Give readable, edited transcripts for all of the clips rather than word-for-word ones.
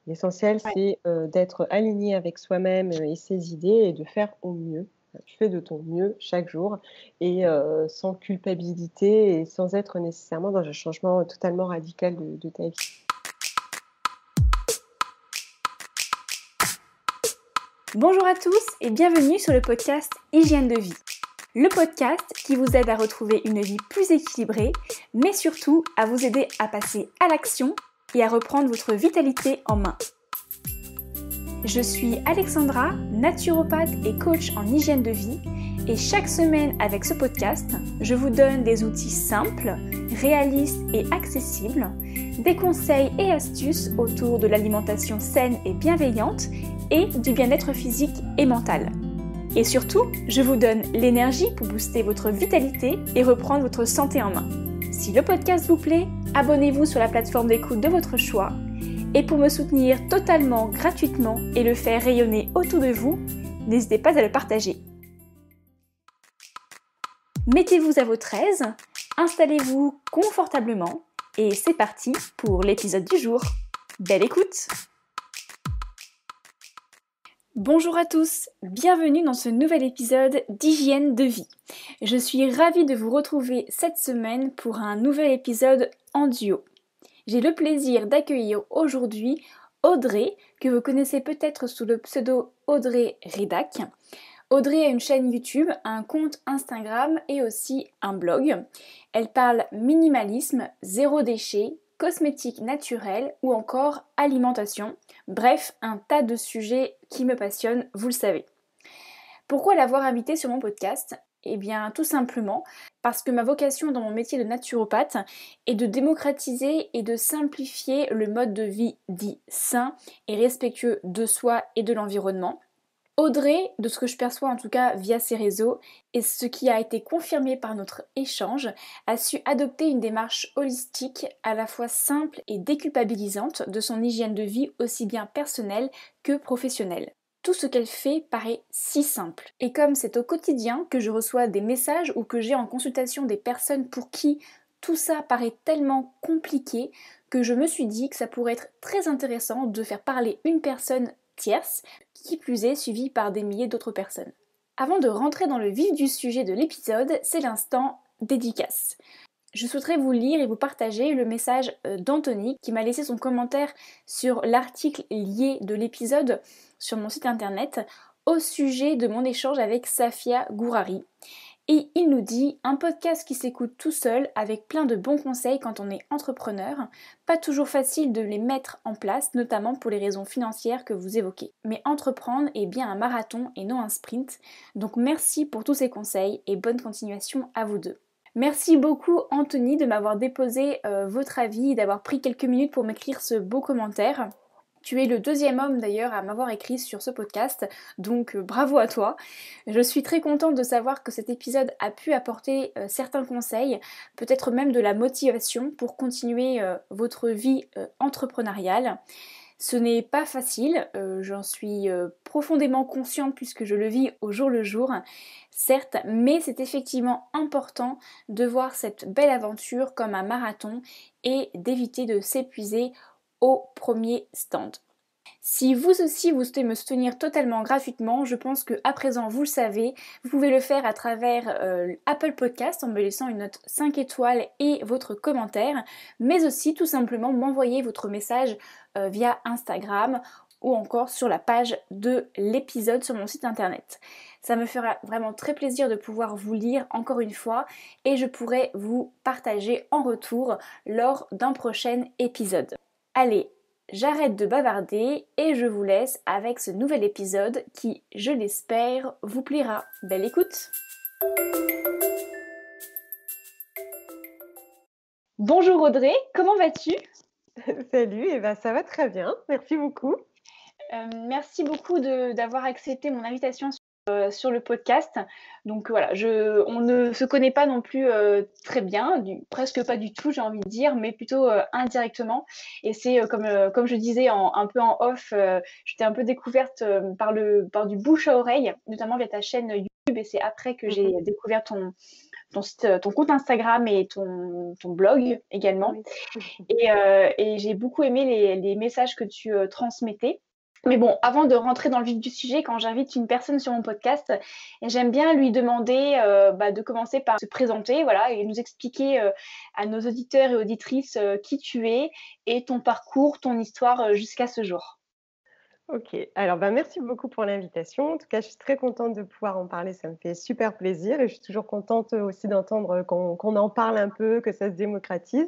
L'essentiel, Ouais. c'est, d'être aligné avec soi-même, et ses idées et de faire au mieux. Tu fais de ton mieux chaque jour et sans culpabilité et sans être nécessairement dans un changement totalement radical de ta vie. Bonjour à tous et bienvenue sur le podcast Hygiène de vie. Le podcast qui vous aide à retrouver une vie plus équilibrée, mais surtout à vous aider à passer à l'action et à reprendre votre vitalité en main. Je suis Alexandra, naturopathe et coach en hygiène de vie, et chaque semaine avec ce podcast, je vous donne des outils simples, réalistes et accessibles, des conseils et astuces autour de l'alimentation saine et bienveillante et du bien-être physique et mental. Et surtout, je vous donne l'énergie pour booster votre vitalité et reprendre votre santé en main. Si le podcast vous plaît, abonnez-vous sur la plateforme d'écoute de votre choix. Et pour me soutenir totalement gratuitement et le faire rayonner autour de vous, n'hésitez pas à le partager. Mettez-vous à votre aise, installez-vous confortablement et c'est parti pour l'épisode du jour. Belle écoute! Bonjour à tous, bienvenue dans ce nouvel épisode d'Hygiène de vie. Je suis ravie de vous retrouver cette semaine pour un nouvel épisode en duo. J'ai le plaisir d'accueillir aujourd'hui Audrey, que vous connaissez peut-être sous le pseudo Audrey Redac. Audrey a une chaîne YouTube, un compte Instagram et aussi un blog. Elle parle minimalisme, zéro déchet, cosmétiques naturels ou encore alimentation. Bref, un tas de sujets qui me passionnent, vous le savez. Pourquoi l'avoir invitée sur mon podcast ? Eh bien, tout simplement parce que ma vocation dans mon métier de naturopathe est de démocratiser et de simplifier le mode de vie dit sain et respectueux de soi et de l'environnement. Audrey, de ce que je perçois en tout cas via ses réseaux, et ce qui a été confirmé par notre échange, a su adopter une démarche holistique à la fois simple et déculpabilisante de son hygiène de vie aussi bien personnelle que professionnelle. Tout ce qu'elle fait paraît si simple. Et comme c'est au quotidien que je reçois des messages ou que j'ai en consultation des personnes pour qui tout ça paraît tellement compliqué que je me suis dit que ça pourrait être très intéressant de faire parler une personne tierce, qui plus est suivie par des milliers d'autres personnes. Avant de rentrer dans le vif du sujet de l'épisode, c'est l'instant dédicace. Je souhaiterais vous lire et vous partager le message d'Anthony qui m'a laissé son commentaire sur l'article lié de l'épisode sur mon site internet au sujet de mon échange avec Safia Gourari. Et il nous dit un podcast qui s'écoute tout seul avec plein de bons conseils quand on est entrepreneur. Pas toujours facile de les mettre en place, notamment pour les raisons financières que vous évoquez. Mais entreprendre est bien un marathon et non un sprint. Donc merci pour tous ces conseils et bonne continuation à vous deux. Merci beaucoup Anthony de m'avoir déposé votre avis et d'avoir pris quelques minutes pour m'écrire ce beau commentaire. Tu es le deuxième homme d'ailleurs à m'avoir écrit sur ce podcast, donc bravo à toi. Je suis très contente de savoir que cet épisode a pu apporter certains conseils, peut-être même de la motivation pour continuer votre vie entrepreneuriale. Ce n'est pas facile, j'en suis profondément consciente puisque je le vis au jour le jour, certes, mais c'est effectivement important de voir cette belle aventure comme un marathon et d'éviter de s'épuiser au premier stand. Si vous aussi vous souhaitez me soutenir totalement gratuitement, je pense que à présent vous le savez, vous pouvez le faire à travers Apple Podcast en me laissant une note 5 étoiles et votre commentaire, mais aussi tout simplement m'envoyer votre message via Instagram ou encore sur la page de l'épisode sur mon site internet. Ça me fera vraiment très plaisir de pouvoir vous lire encore une fois et je pourrai vous partager en retour lors d'un prochain épisode. Allez, j'arrête de bavarder et je vous laisse avec ce nouvel épisode qui, je l'espère, vous plaira. Belle écoute! Bonjour Audrey, comment vas-tu? Salut, et ben ça va très bien, merci beaucoup. Merci beaucoup d'avoir accepté mon invitation sur le podcast. Donc voilà, on ne se connaît pas non plus très bien, presque pas du tout j'ai envie de dire, mais plutôt indirectement. Et c'est comme je disais un peu en off, je t'ai un peu découverte par du bouche à oreille, notamment via ta chaîne YouTube. et c'est après que j'ai découvert ton compte Instagram et ton blog également. Oui. Et j'ai beaucoup aimé les messages que tu transmettais. Mais bon, avant de rentrer dans le vif du sujet, quand j'invite une personne sur mon podcast, j'aime bien lui demander de commencer par se présenter, voilà, et nous expliquer à nos auditeurs et auditrices qui tu es et ton parcours, ton histoire jusqu'à ce jour. OK. Alors, merci beaucoup pour l'invitation. En tout cas, je suis très contente de pouvoir en parler, ça me fait super plaisir et je suis toujours contente, aussi d'entendre, qu'on en parle un peu, que ça se démocratise.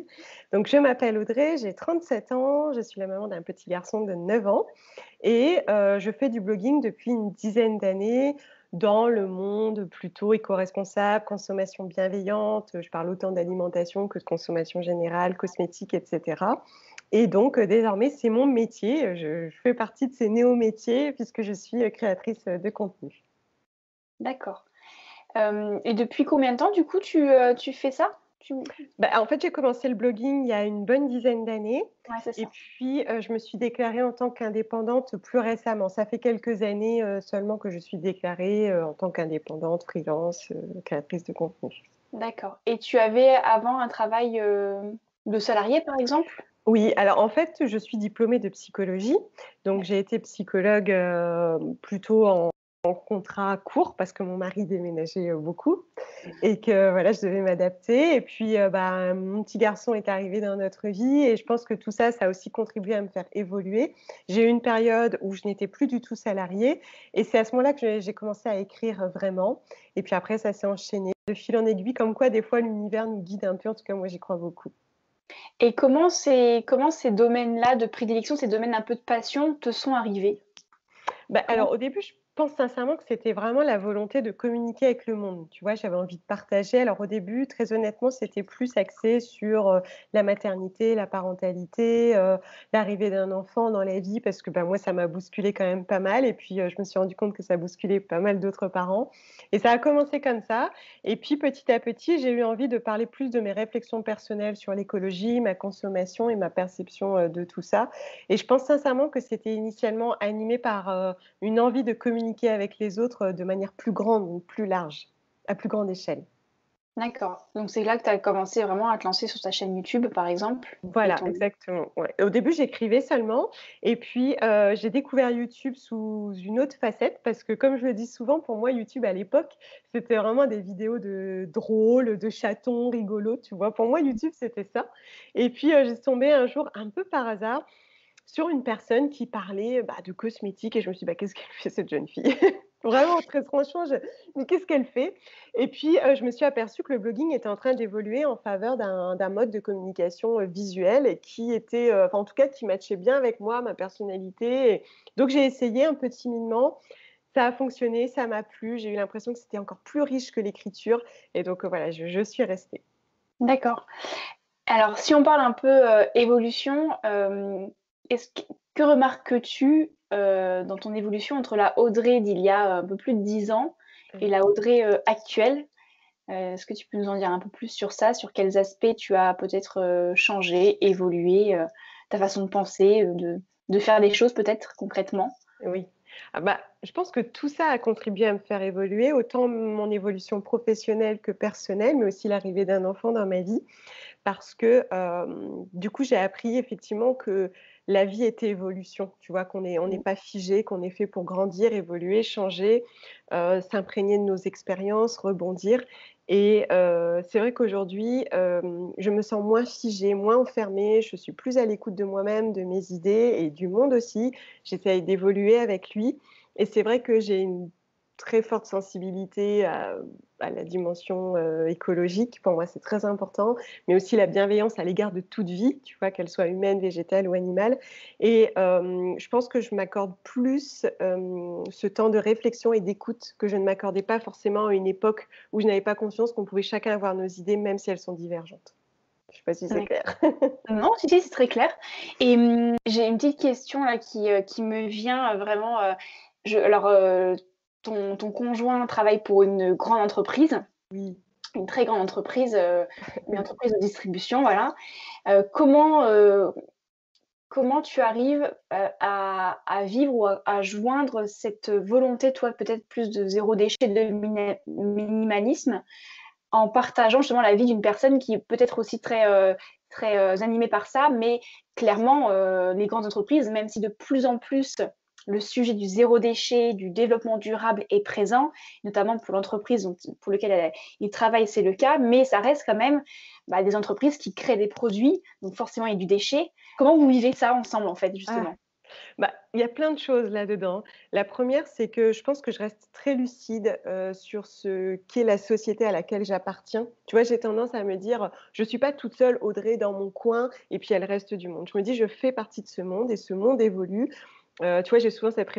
Donc je m'appelle Audrey, j'ai 37 ans, je suis la maman d'un petit garçon de 9 ans et je fais du blogging depuis une dizaine d'années dans le monde plutôt éco-responsable, consommation bienveillante. Je parle autant d'alimentation que de consommation générale, cosmétique et cetera. Et donc, désormais, c'est mon métier. Je fais partie de ces néo-métiers puisque je suis, créatrice, de contenu. D'accord. Et depuis combien de temps, du coup, tu fais ça? En fait, j'ai commencé le blogging il y a une bonne dizaine d'années Ouais, c'est et ça. puis, je me suis déclarée en tant qu'indépendante plus récemment. Ça fait quelques années, seulement que je suis déclarée, en tant qu'indépendante, freelance, créatrice de contenu. D'accord. Et tu avais avant un travail de salarié, par exemple? Oui, alors en fait, je suis diplômée de psychologie, donc j'ai été psychologue, plutôt en contrat court parce que mon mari déménageait, beaucoup et que voilà, je devais m'adapter et puis, mon petit garçon est arrivé dans notre vie et je pense que tout ça, ça a aussi contribué à me faire évoluer. J'ai eu une période où je n'étais plus du tout salariée et c'est à ce moment-là que j'ai commencé à écrire, vraiment et puis après ça s'est enchaîné de fil en aiguille comme quoi des fois l'univers nous guide un peu, en tout cas moi j'y crois beaucoup. Et comment ces domaines-là de prédilection, ces domaines un peu de passion te sont arrivés? Comment Alors au début, je pense sincèrement que c'était vraiment la volonté de communiquer avec le monde. Tu vois? J'avais envie de partager. Alors au début, très honnêtement, c'était plus axé sur, la maternité, la parentalité, l'arrivée d'un enfant dans la vie parce que, moi, ça m'a bousculé quand même pas mal et puis, je me suis rendu compte que ça bousculait pas mal d'autres parents et ça a commencé comme ça et puis petit à petit, j'ai eu envie de parler plus de mes réflexions personnelles sur l'écologie, ma consommation et ma perception, de tout ça et je pense sincèrement que c'était initialement animé par, une envie de communiquer avec les autres, de manière plus grande, donc plus large, à plus grande échelle. D'accord. Donc c'est là que tu as commencé vraiment à te lancer sur ta chaîne YouTube, par exemple et Voilà, ton exactement, ouais. Au début, j'écrivais seulement et puis, j'ai découvert YouTube sous une autre facette parce que comme je le dis souvent, pour moi, YouTube à l'époque, c'était vraiment des vidéos de drôles, de chatons rigolos, tu vois? Pour moi, YouTube, c'était ça et puis, je suis tombée un jour, un peu par hasard, sur une personne qui parlait, de cosmétiques et je me suis dit: «Qu'est-ce qu'elle fait cette jeune fille?» Vraiment, très franchement, mais qu'est-ce qu'elle fait? Et puis, je me suis aperçue que le blogging était en train d'évoluer en faveur d'un mode de communication, visuel et qui était, enfin, en tout cas, qui matchait bien avec moi, ma personnalité et donc j'ai essayé un peu timidement. Ça a fonctionné, ça m'a plu, j'ai eu l'impression que c'était encore plus riche que l'écriture et donc, voilà, je suis restée. D'accord. Alors si on parle un peu, évolution, est-ce que remarques-tu, dans ton évolution entre la Audrey d'il y a un peu plus de 10 ans et Mmh. la Audrey, actuelle? Est-ce que tu peux nous en dire un peu plus sur ça? Sur quels aspects tu as peut-être, changé, évolué, ta façon de penser, de faire des choses peut-être concrètement? Oui. Je pense que tout ça a contribué à me faire évoluer, autant mon évolution professionnelle que personnelle, mais aussi l'arrivée d'un enfant dans ma vie. Parce que, du coup, j'ai appris effectivement que la vie était évolution, tu vois? On n'est Mmh. pas figé, qu'on est fait pour grandir, évoluer, changer, s'imprégner de nos expériences, rebondir et c'est vrai qu'aujourd'hui, je me sens moins figée, moins enfermée, je suis plus à l'écoute de moi-même, de mes idées et du monde aussi. J'essaye d'évoluer avec lui et c'est vrai que j'ai une très forte sensibilité à la dimension, écologique. Pour moi, c'est très important, mais aussi la bienveillance à l'égard de toute vie, tu vois? Qu'elle soit humaine, végétale ou animale et je pense que je m'accorde plus, ce temps de réflexion et d'écoute que je ne m'accordais pas forcément à une époque où je n'avais pas conscience qu'on pouvait chacun avoir nos idées, même si elles sont divergentes. Je sais pas si c'est D'acc clair. Non, si, si, c'est très clair et j'ai une petite question là qui me vient, vraiment, ton conjoint travaille pour une grande entreprise, Oui. une très grande entreprise, une Oui. entreprise de distribution, voilà. Comment, comment tu arrives, à vivre ou à joindre cette volonté, toi, peut-être plus de zéro déchet, de minimalisme, en partageant justement la vie d'une personne qui est peut-être aussi très animée par ça, mais clairement, les grandes entreprises, même si de plus en plus le sujet du zéro déchet, du développement durable est présent, notamment pour l'entreprise pour lequel ils travaillent, c'est le cas, mais ça reste quand même, des entreprises qui créent des produits, donc forcément il y a du déchet. Comment vous vivez ça ensemble, en fait, Ah! justement? Bah, il y a plein de choses là-dedans. La première, c'est que je pense que je reste très lucide, sur ce qu'est la société à laquelle j'appartiens. Tu vois, j'ai tendance à me dire: «Je suis pas toute seule Audrey dans mon coin et puis il y a le reste du monde». Je me dis: «Je fais partie de ce monde et ce monde évolue». Tu vois, j'ai souvent cette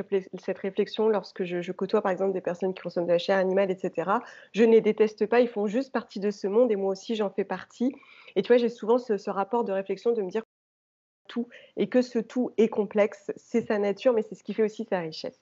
réflexion lorsque je côtoie, par exemple, des personnes qui consomment de la chair animale et cetera. Je ne les déteste pas, ils font juste partie de ce monde et moi aussi j'en fais partie et tu vois, j'ai souvent ce rapport de réflexion de me dire tout et que ce tout est complexe, c'est sa nature, mais c'est ce qui fait aussi sa richesse.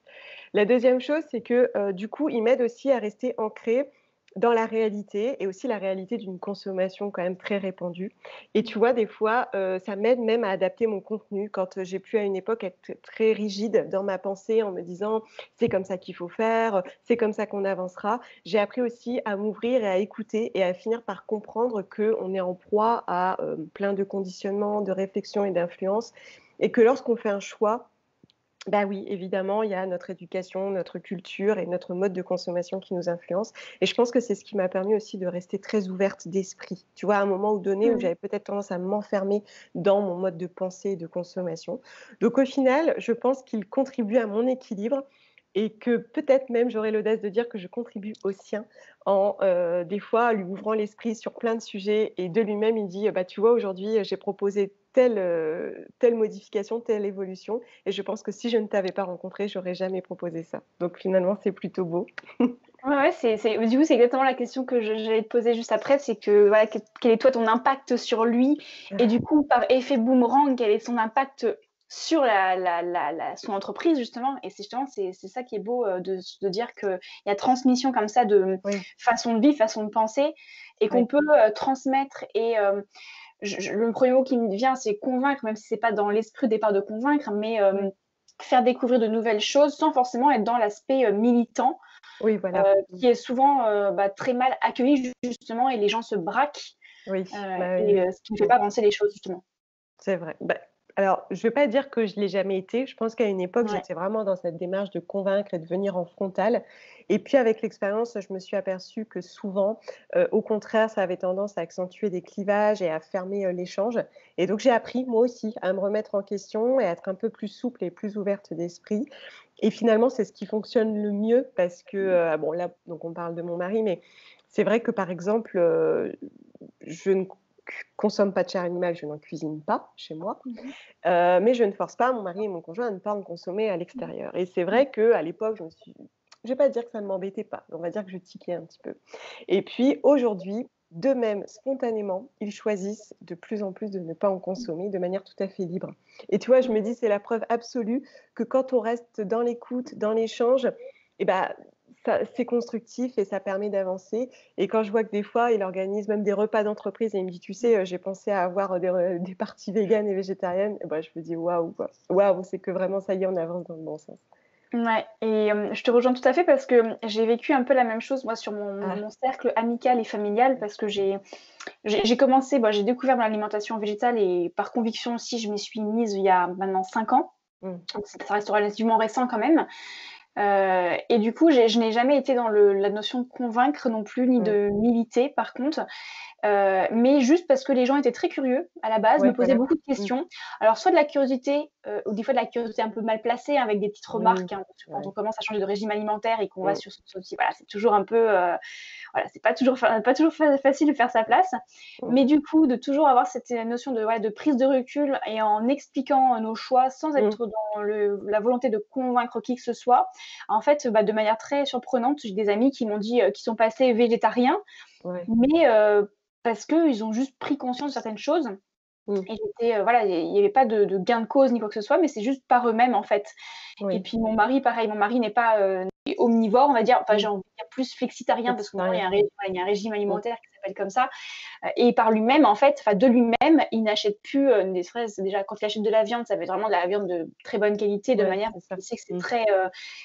La deuxième chose, c'est que, du coup, il m'aide aussi à rester ancrée dans la réalité et aussi la réalité d'une consommation quand même très répandue et tu vois, des fois, ça m'aide même à adapter mon contenu quand, j'ai pu à une époque être très rigide dans ma pensée en me disant: «C'est comme ça qu'il faut faire, c'est comme ça qu'on avancera». J'ai appris aussi à m'ouvrir et à écouter et à finir par comprendre qu'on est en proie à, plein de conditionnements, de réflexions et d'influences et que lorsqu'on fait un choix, bah oui, évidemment, il y a notre éducation, notre culture et notre mode de consommation qui nous influencent et je pense que c'est ce qui m'a permis aussi de rester très ouverte d'esprit. Tu vois, à un moment donné où Mmh. j'avais peut-être tendance à m'enfermer dans mon mode de pensée et de consommation. Donc au final, je pense qu'il contribue à mon équilibre et que peut-être même j'aurais l'audace de dire que je contribue au sien en, des fois, lui ouvrant l'esprit sur plein de sujets et de lui-même, il dit: «Bah, tu vois, aujourd'hui, j'ai proposé telle modification, telle évolution et je pense que si je ne t'avais pas rencontré, j'aurais jamais proposé ça. Donc finalement, c'est plutôt beau. Ouais, ouais, c'est du coup, c'est exactement la question que j'allais te poser juste après, c'est que, voilà, quel est toi ton impact sur lui? Et du coup, par effet boomerang, quel est son impact sur son entreprise justement? Et c'est justement, c'est ça qui est beau, de dire qu'il y a transmission comme ça de Oui, façon de vivre, façon de penser et qu'on oui, peut, transmettre et je le premier mot qui me vient, c'est convaincre, même si c'est pas dans l'esprit au départ de convaincre, mais oui. faire découvrir de nouvelles choses sans forcément être dans l'aspect, militant. Oui, voilà. Mmh. Qui est souvent, très mal accueilli justement et les gens se braquent, Oui, bah, oui, et oui. ce qui ne fait Mmh. pas avancer les choses justement. C'est vrai. Bah, alors, je vais pas dire que je l'ai jamais été. Je pense qu'à une époque, Ouais. j'étais vraiment dans cette démarche de convaincre et de venir en frontal. Et puis, avec l'expérience, je me suis aperçue que souvent, au contraire, ça avait tendance à accentuer des clivages et à fermer, l'échange. Et donc, j'ai appris, moi aussi, à me remettre en question et à être un peu plus souple et plus ouverte d'esprit. Et finalement, c'est ce qui fonctionne le mieux parce que, bon, là, donc on parle de mon mari, mais c'est vrai que, par exemple, je ne consomme pas de chair animale, je n'en cuisine pas chez moi, Mmh mh. mais je ne force pas mon mari et mon conjoint à ne pas en consommer à Mmh. l'extérieur et c'est Mmh. vrai qu'à l'époque, je vais pas dire que ça ne m'embêtait pas, on va dire que je tiquais un petit peu et puis aujourd'hui, d'eux-mêmes, spontanément, ils choisissent de plus en plus de ne pas en consommer de manière tout à fait libre et tu vois, je me dis: «C'est la preuve absolue que quand on reste dans l'écoute, dans l'échange et bah, ça c'est constructif et ça permet d'avancer et quand je vois que des fois, il organise même des repas d'entreprise et il me dit: «Tu sais, j'ai pensé à avoir des parties véganes et végétariennes» et bah, je me dis: «Waouh, quoi. Waouh, c'est que vraiment ça y est, on avance dans le bon sens». Ouais et je te rejoins tout à fait parce que, j'ai vécu un peu la même chose moi sur Ah, mon cercle amical et familial parce que j'ai commencé, j'ai découvert mon alimentation végétale et par conviction aussi, je m'y suis mise il y a maintenant 5 ans, mmh, donc ça reste relativement récent quand même. Et du coup, je n'ai jamais été dans la notion de convaincre non plus, ni mmh, de militer par contre. Mais juste parce que les gens étaient très curieux à la base, me ouais, posaient voilà. beaucoup de Mmh, questions. Alors soit de la curiosité, ou des fois de la curiosité un peu mal placée, hein, avec des petites oui, remarques, hein, parce que quand on ouais, commence à changer de régime alimentaire et qu'on va mmh, sur voilà, c'est toujours un peu, voilà, c'est pas toujours facile de faire sa place. mmh, Mais du coup, de toujours avoir cette, notion de, ouais, de prise de recul et en expliquant, nos choix sans mmh, être dans la volonté de convaincre qui que ce soit. En fait, de manière très surprenante, j'ai des amis qui m'ont dit, qui sont passés végétariens, ouais, mais parce qu'ils ont juste pris conscience de certaines choses mmh, et j'étais, voilà, il y avait pas de gain de cause ni quoi que ce soit, mais c'est juste par eux-mêmes, en fait. Et oui, puis mon mari, pareil, mon mari n'est pas omnivore, on va dire, enfin, j'ai mmh, envie de dire plus flexitarien parce que maintenant flexitarien, il y a un ouais, régime mmh, alimentaire s'appelle comme ça. Et par lui-même, en fait, enfin de lui-même, il n'achète plus des fraises. Déjà, quand il achète de la viande, ça va être vraiment de la viande de très bonne qualité, de Ouais, manière c'est ça. qu'il sait que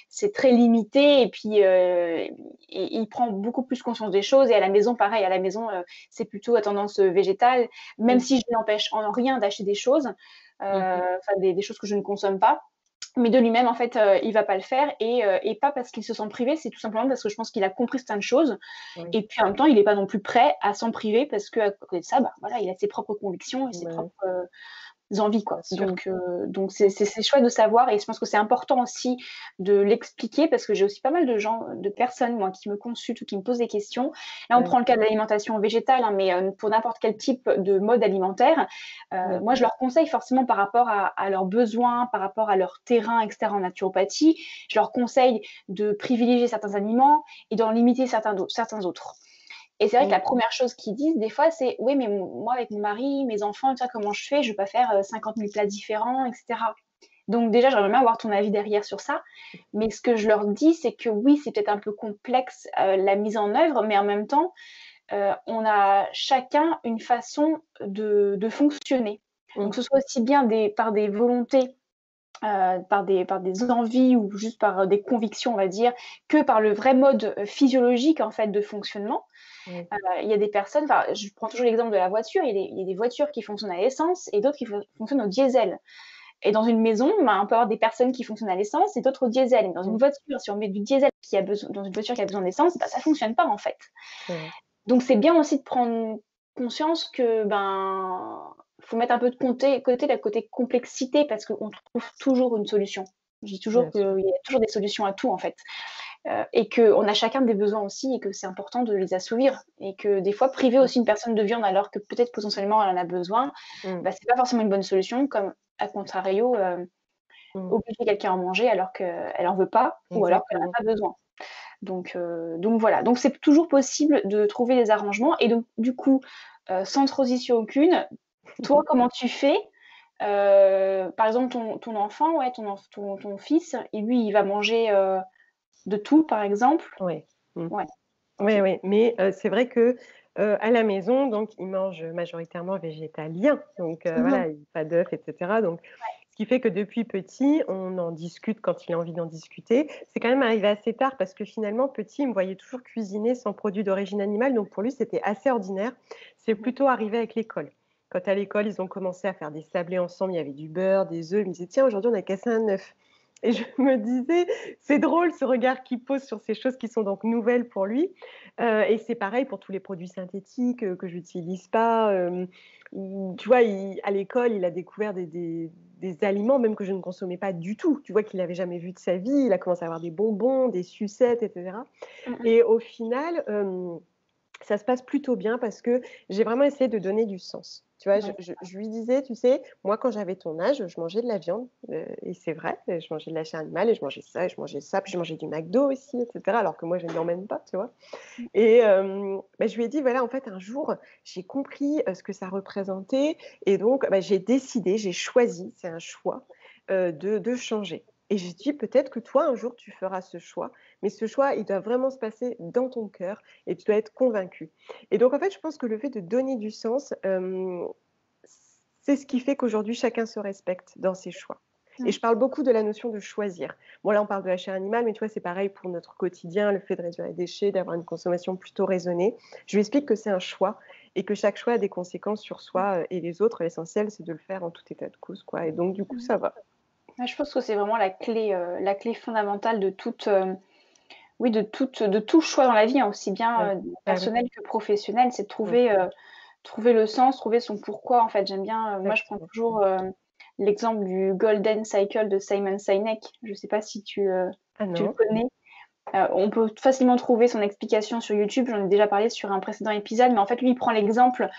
c'est très limité. Et puis, il prend beaucoup plus conscience des choses. Et à la maison, pareil, à la maison, c'est plutôt à tendance végétale, même si je n'empêche en rien d'acheter des choses, enfin des choses que je ne consomme pas. Mais de lui-même, en fait, il va pas le faire et pas parce qu'il se sent privé, c'est tout simplement parce que je pense qu'il a compris certaines choses Oui. et puis en même temps, il est pas non plus prêt à s'en priver parce qu'à côté de ça, bah, voilà, il a ses propres convictions et ses Ouais, propres, envies, bien quoi. sûr. Donc c'est chouette de savoir et je pense que c'est important aussi de l'expliquer parce que j'ai aussi pas mal de gens, de personnes, moi, qui me consultent ou qui me posent des questions. Là, on Ouais, prend le cas de l'alimentation végétale, hein, mais pour n'importe quel type de mode alimentaire, ouais. moi, je leur conseille forcément par rapport à leurs besoins, par rapport à leur terrain et cetera en naturopathie, je leur conseille de privilégier certains aliments et d'en limiter certains autres. Et c'est vrai que la première chose qu'ils disent des fois, c'est: «Oui, mais moi avec mon mari, mes enfants, tu vois, comment je fais? Je vais pas faire, 50 000 plats différents et cetera». Donc déjà, j'aimerais bien avoir ton avis derrière sur ça. Mais ce que je leur dis, c'est que oui, c'est peut-être un peu complexe, la mise en œuvre, mais en même temps, on a chacun une façon de fonctionner. Donc Mmh. que ce soit aussi bien par des volontés, par des envies ou juste par, des convictions, on va dire, que par le vrai mode, physiologique, en fait, de fonctionnement. Ouais. Il y a des personnes, enfin, je prends toujours l'exemple de la voiture, il y a des voitures qui fonctionnent à l'essence et d'autres qui fonctionnent au diesel. Et dans une maison, ben, on peut avoir des personnes qui fonctionnent à l'essence et d'autres au diesel. Et dans une Mmh. voiture, si on met du diesel dans une voiture qui a besoin d'essence, bah, ça fonctionne pas, en fait. C'est vrai. Donc c'est bien aussi de prendre conscience que, ben, faut mettre un peu de côté le côté complexité parce qu'on trouve toujours une solution. Je dis toujours Bien qu'il sûr. y a toujours des solutions à tout, en fait. Et qu'on a chacun des besoins aussi et que c'est important de les assouvir et que des fois priver Mmh. aussi une personne de viande alors que peut-être potentiellement elle en a besoin, Mmh. bah, c'est pas forcément une bonne solution comme à contrario, Mmh. obliger quelqu'un à en manger alors qu'elle en veut pas ou alors qu'elle en Exactement. a pas besoin. Donc voilà, donc c'est toujours possible de trouver des arrangements et donc du coup, sans transition aucune, toi comment tu fais? Par exemple ton enfant, ouais, ton fils, et lui il va manger, de tout par exemple? Ouais. Mmh. Ouais, OK. Ouais, ouais, mais c'est vrai que, à la maison, donc ils mangent majoritairement végétalien, donc Mmh mh. voilà, pas d'œufs et cetera, donc ce qui fait que depuis petit, on en discute quand il a envie d'en discuter. C'est quand même arrivé assez tard parce que finalement, petit, il me voyait toujours cuisiner sans produits d'origine animale, donc pour lui, c'était assez ordinaire. C'est Mmh. plutôt arrivé avec l'école. Quand à l'école, ils ont commencé à faire des sablés ensemble, il y avait du beurre, des œufs, il me disait: «Tiens, aujourd'hui, on a cassé un œuf» et je me disais: «C'est drôle ce regard qu'il pose sur ces choses qui sont donc nouvelles pour lui». Et c'est pareil pour tous les produits synthétiques, que j'utilise pas, tu vois, à l'école, il a découvert des aliments même que je ne consommais pas du tout, tu vois? Qu'il n'avait jamais vu de sa vie. Il a commencé à avoir des bonbons, des sucettes et cetera Mmh mh. et au final, ça se passe plutôt bien parce que j'ai vraiment essayé de donner du sens. Tu vois? Ouais. Je lui disais: «Tu sais, moi, quand j'avais ton âge, je mangeais de la viande, et c'est vrai, je mangeais de la chair animale et je mangeais ça, puis je mangeais du McDo aussi et cetera», alors que moi, je ne l'emmène pas, tu vois? Mmh. Et bah, je lui ai dit: «Voilà, en fait, un jour, j'ai compris, ce que ça représentait et donc bah, j'ai décidé, j'ai choisi, c'est un choix, de changer et j'ai dit: «Peut-être que toi, un jour, tu feras ce choix, mais ce choix, il doit vraiment se passer dans ton cœur et tu dois être convaincu». Et donc en fait, je pense que le fait de donner du sens, c'est ce qui fait qu'aujourd'hui, chacun se respecte dans ses choix. Et Mmh. je parle beaucoup de la notion de choisir. Bon là, on parle de la chair animale, mais tu vois, c'est pareil pour notre quotidien, le fait de réduire les déchets, d'avoir une consommation plutôt raisonnée. Je lui explique que c'est un choix et que chaque choix a des conséquences sur soi, et les autres. L'essentiel, c'est de le faire en tout état de cause, quoi et donc du coup, Mmh. ça va. Ouais, je pense que c'est vraiment la clé fondamentale de toute, oui, de tout choix dans la vie, hein, aussi Ouais. bien, Bah oui, personnel que professionnel, c'est de mmh, trouver le sens, trouver son pourquoi, en fait. J'aime bien, moi, je prends exactement. toujours, l'exemple du Golden Cycle de Simon Sinek. Je sais pas si Ah tu le non? connais? On peut facilement trouver son explication sur YouTube. J'en ai déjà parlé sur un précédent épisode, mais en fait, lui, il prend l'exemple,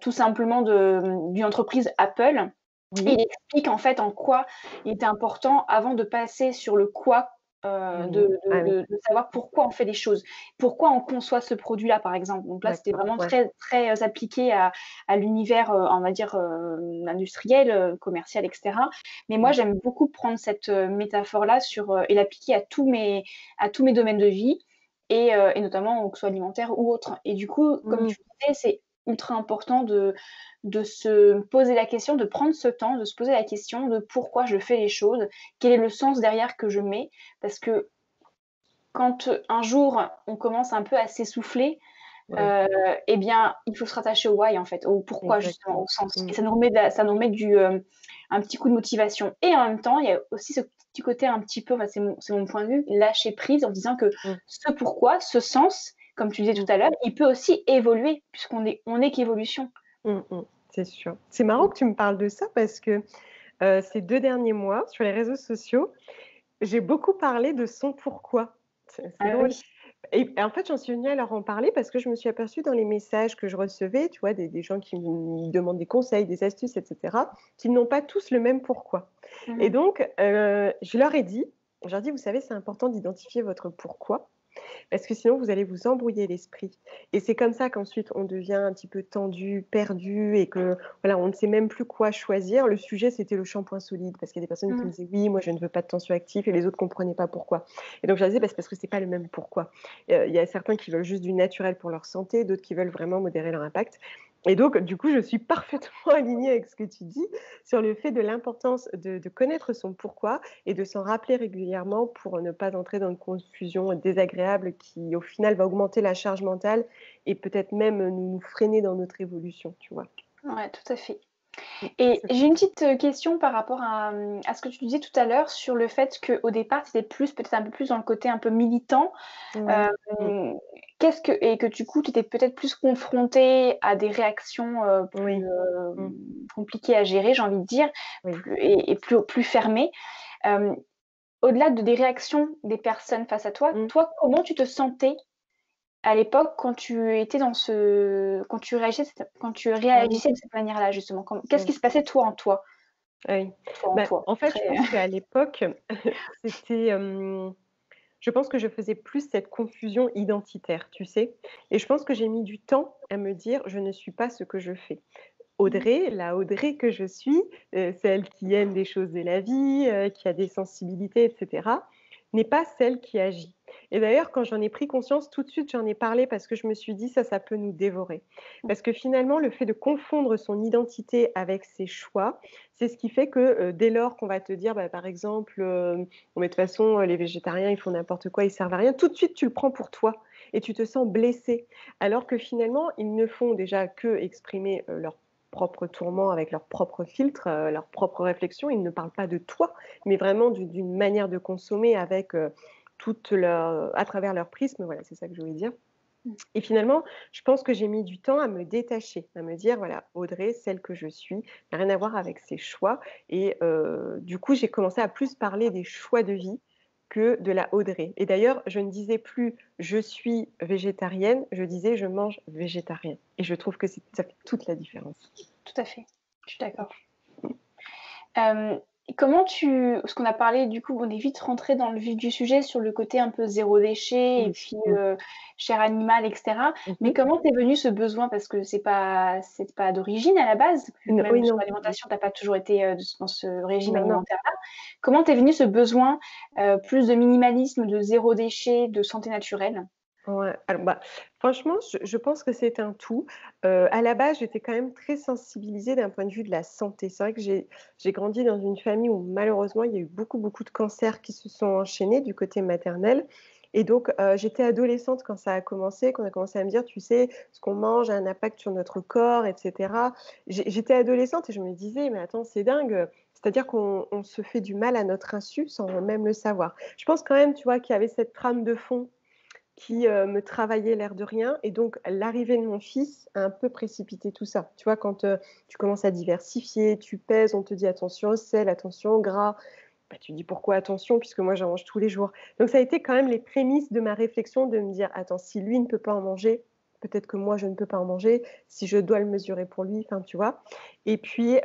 tout simplement d'une entreprise Apple. Et il Oui. explique en fait en quoi il était important avant de passer sur le quoi, Mmh. Ah oui, de savoir pourquoi on fait les choses. Pourquoi on conçoit ce produit-là, par exemple. Donc là, c'était d'accord, vraiment ouais. très, très, appliqué à l'univers, on va dire, industriel, commercial et cetera. Mais moi, Mmh. j'aime beaucoup prendre cette, métaphore-là et l'appliquer à tous mes domaines de vie et notamment que ce soit alimentaire ou autre. Et du coup, comme Mmh. tu disais, c'est ultra important de se poser la question, de prendre ce temps, de se poser la question de pourquoi je fais les choses, quel est le sens derrière que je mets. Parce que quand, un jour, on commence un peu à s'essouffler, Ouais, heu et bien, il faut se rattacher au why en fait, au pourquoi justement, exactement. au sens et Mmh. ça nous remet un petit coup de motivation et en même temps, il y a aussi ce petit côté un petit peu, enfin c'est mon point de vue, lâcher prise en disant que Mmh. ce pourquoi, ce sens, comme tu disais tout Mmh. à l'heure, il peut aussi évoluer puisqu'on est qu'évolution. Mmh mh. C'est sûr. C'est marrant que tu me parles de ça parce que, ces 2 derniers mois, sur les réseaux sociaux, j'ai beaucoup parlé de son pourquoi. C'est Ah drôle. oui. Et en fait, j'en suis venue à leur en parler parce que je me suis aperçue dans les messages que je recevais, tu vois, des gens qui me demandent des conseils, des astuces et cetera, qu'ils n'ont pas tous le même pourquoi. Et Mmh. donc, je leur ai dit: «Vous savez, c'est important d'identifier votre pourquoi parce que sinon vous allez vous embrouiller l'esprit et c'est comme ça qu'ensuite on devient un petit peu tendu, perdu et que voilà, on ne sait même plus quoi choisir. Le sujet, c'était le shampoing solide parce qu'il y a des personnes qui me Mmh. disaient: «Oui, moi je ne veux pas de tensioactif» et les autres comprenaient pas pourquoi et donc je leur disais: «Bah, c'est parce que c'est pas le même pourquoi». Il y a certains qui veulent juste du naturel pour leur santé, d'autres qui veulent vraiment modérer leur impact et donc du coup, je suis parfaitement alignée avec ce que tu dis sur le fait de l'importance de connaître son pourquoi et de s'en rappeler régulièrement pour ne pas entrer dans une confusion désagréable qui, au final, va augmenter la charge mentale et peut-être même nous freiner dans notre évolution, tu vois? Ouais, tout à fait. Mmh, Et c'est j'ai une petite, question par rapport à ce que tu disais tout à l'heure sur le fait qu'au départ, tu étais plus peut-être un peu plus dans le côté un peu militant. ouais. Mmh. Hem, qu'est-ce que et que du coup, tu étais peut-être plus confrontée à des réactions, plus, Oui. Mmh. compliquées à gérer, j'ai envie de dire, Oui. et plus fermées. Hem, au-delà de des réactions des personnes face à toi, Mmh. toi, comment tu te sentais à l'époque quand tu étais dans ce quand tu Mmh. réagissais de cette manière-là justement? Qu'est-ce Oui. qui se passait toi en toi? Ah oui. Toi en Bah, toi, en fait, je très pense qu'à l'époque, c'était, je pense que je faisais plus cette confusion identitaire, tu sais? Et je pense que j'ai mis du temps à me dire: «Je ne suis pas ce que je fais». mmh, Audrey, la Audrey que je suis, celle qui aime des choses de la vie, qui a des sensibilités et cetera, n'est pas celle qui agit. Et d'ailleurs, quand j'en ai pris conscience, tout de suite, j'en ai parlé parce que je me suis dit: Ça peut nous dévorer». mmh, Parce que finalement, le fait de confondre son identité avec ses choix, c'est ce qui fait que, dès lors qu'on va te dire, bah, par exemple, «Bon, mais de toute façon, les végétariens, ils font n'importe quoi, ils servent à rien», tout de suite, tu le prends pour toi et tu te sens blessé. Alors que finalement, ils ne font déjà que exprimer, leurs propres tourments avec leurs propres filtres, leurs propres réflexions. Ils ne parlent pas de toi, mais vraiment d'une manière de consommer avec, toute leur à travers leur prisme, voilà, c'est ça que je voulais dire. mmh. Et finalement, je pense que j'ai mis du temps à me détacher, à me dire: «Voilà, Audrey, celle que je suis, n'a rien à voir avec ses choix» et du coup, j'ai commencé à plus parler des choix de vie que de la Audrey et d'ailleurs, je ne disais plus: «Je suis végétarienne», je disais: «Je mange végétarien» et je trouve que ça fait toute la différence. Tout à fait, je suis d'accord. Hem, comment tu parce qu'on a parlé du coup, on est vite rentré dans le vif du sujet sur le côté un peu zéro déchet et Mmh. puis, Mmh. chair animale et cetera. Mmh Mais mh. comment t'es venu ce besoin? Parce que c'est pas d'origine à la base, vu que Oui, même sur non. Mmh. l'alimentation, tu as pas toujours été, dans ce régime Non, non. alimentaire-là. Comment t'es venu ce besoin, plus de minimalisme, de zéro déchet, de santé naturelle? Ouais, alors, bah, franchement, je pense que c'est un tout. À la base, j'étais quand même très sensibilisée d'un point de vue de la santé. C'est vrai que j'ai grandi dans une famille où malheureusement, il y a eu beaucoup, beaucoup de cancers qui se sont enchaînés du côté maternel et donc j'étais adolescente quand ça a commencé, quand on a commencé à me dire: «Tu sais, ce qu'on mange a un impact sur notre corps et cetera». J'étais adolescente et je me disais: «Mais attends, c'est dingue, c'est-à-dire qu'on se fait du mal à notre insu sans même le savoir». Je pense quand même, tu vois, qu'il y avait cette trame de fond qui, me travaillait l'air de rien et donc l'arrivée de mon fils a un peu précipité tout ça. Tu vois, quand, tu commences à diversifier, tu pèses, on te dit: «Attention au sel, attention au gras». Bah, tu dis: «Pourquoi attention?» puisque moi j'en mange tous les jours. Donc ça a été quand même les prémices de ma réflexion de me dire: «Attends, si lui ne peut pas en manger, peut-être que moi je ne peux pas en manger. Si je dois le mesurer pour lui», enfin, tu vois? Et puis,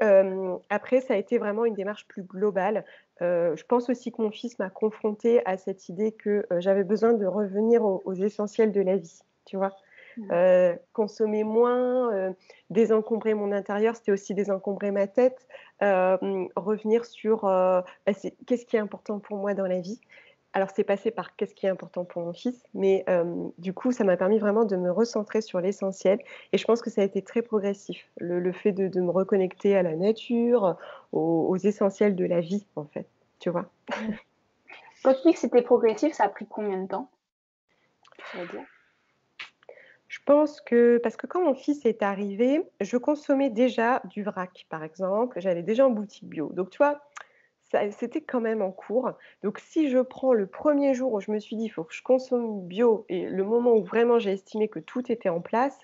après ça a été vraiment une démarche plus globale. Je pense aussi que mon fils m'a confrontée à cette idée que, j'avais besoin de revenir aux essentiels de la vie, tu vois? Mmh. Consommer moins, désencombrer mon intérieur, c'était aussi désencombrer ma tête, revenir sur, bah, c'est qu'est-ce qui est important pour moi dans la vie? Alors c'est passé par qu'est-ce qui est important pour mon fils, mais du coup, ça m'a permis vraiment de me recentrer sur l'essentiel et je pense que ça a été très progressif. Le fait de me reconnecter à la nature, aux essentiels de la vie, en fait, tu vois? Mmh. Quand tu dis que c'était progressif, ça a pris combien de temps, tu saurais dire? Je pense que parce que quand mon fils est arrivé, je consommais déjà du vrac, par exemple, j'allais déjà en boutique bio. Donc tu vois, ça c'était quand même en cours. Donc si je prends le premier jour où je me suis dit: «Il faut que je consomme bio» et le moment où vraiment j'ai estimé que tout était en place,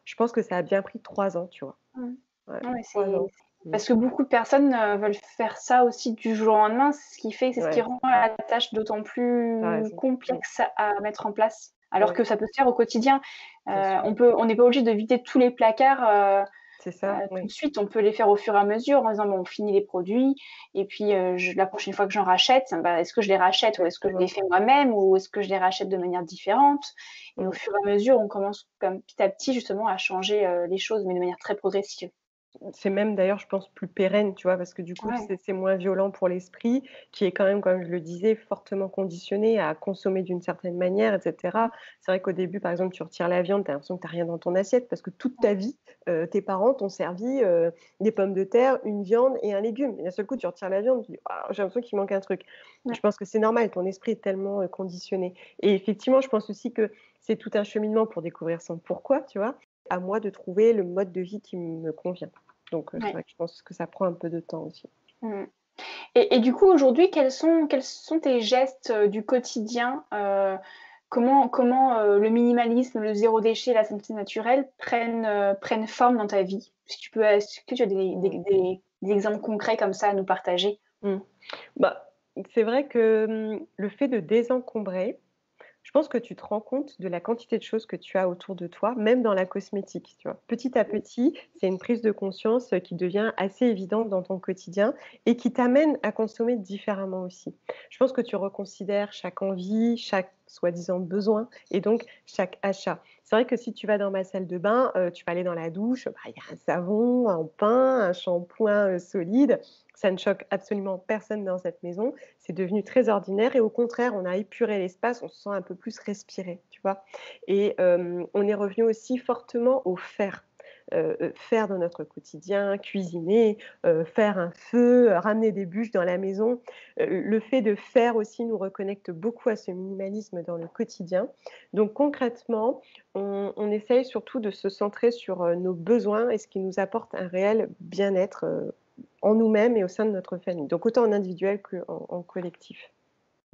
je pense que ça a bien pris 3 ans, tu vois? Mmh. Ouais, Ouais, 3 ans. Mmh. parce que beaucoup de personnes, veulent faire ça aussi du jour au lendemain, c'est ce qui Ouais, rend la tâche d'autant tu as plus raison. Mmh. complexe à mettre en place. Alors Ouais, que ça peut se faire au quotidien. bien sûr. On n'est pas obligé de vider tous les placards, C'est ça, tout oui. de suite. On peut les faire au fur et à mesure en disant: «Bon, on finit les produits et puis, je la prochaine fois que j'en rachète, bah, est-ce que je les rachète ou est-ce que je les Exactement. fais moi-même ou est-ce que je les rachète de manière différente?» Et au Mmh. fur et à mesure, on commence comme petit à petit justement à changer, les choses, mais de manière très progressive. C'est même d'ailleurs, je pense, plus pérenne, tu vois? Parce que du coup, Ouais. c'est moins violent pour l'esprit, qui est quand même, comme je le disais, fortement conditionné à consommer d'une certaine manière et cetera. C'est vrai qu'au début, par exemple, tu retires la viande, tu as l'impression que tu as rien dans ton assiette parce que toute ta vie, tes parents t'ont servi, des pommes de terre, une viande et un légume et d'un seul coup, tu retires la viande, tu dis: «Waouh, j'ai l'impression qu'il manque un truc». Ouais. Je pense que c'est normal, ton esprit est tellement, conditionné et effectivement, je pense aussi que c'est tout un cheminement pour découvrir son pourquoi, tu vois? À moi de trouver le mode de vie qui me convient. Donc, c'est Ouais. vrai que je pense que ça prend un peu de temps aussi. Mmh. Et du coup, aujourd'hui, quels sont tes gestes, du quotidien? Comment le minimalisme, le zéro déchet, la santé naturelle prennent forme dans ta vie? Si tu peux est-ce que tu as Mmh. des exemples concrets comme ça à nous partager? Mmh. Bah, c'est vrai que, le fait de désencombrer, je pense que tu te rends compte de la quantité de choses que tu as autour de toi, même dans la cosmétique, tu vois? Petit à petit, c'est une prise de conscience, qui devient assez évidente dans ton quotidien et qui t'amène à consommer différemment aussi. Je pense que tu reconsidères chaque envie, chaque soi-disant besoin et donc chaque achat. C'est vrai que si tu vas dans ma salle de bain, tu vas aller dans la douche, bah, il y a un savon, un pain, un shampoing, solide. Ça ne choque absolument personne dans cette maison. C'est devenu très ordinaire et au contraire, on a épuré l'espace, on se sent un peu plus respirer, tu vois? Et on est revenu aussi fortement au faire. Faire dans notre quotidien, cuisiner, faire un feu, ramener des bûches dans la maison. Le fait de faire aussi nous reconnecte beaucoup à ce minimalisme dans le quotidien. Donc concrètement, on essaye surtout de se centrer sur, nos besoins et ce qui nous apporte un réel bien-être, en nous-mêmes et au sein de notre famille. Donc autant en individuel qu'en collectif.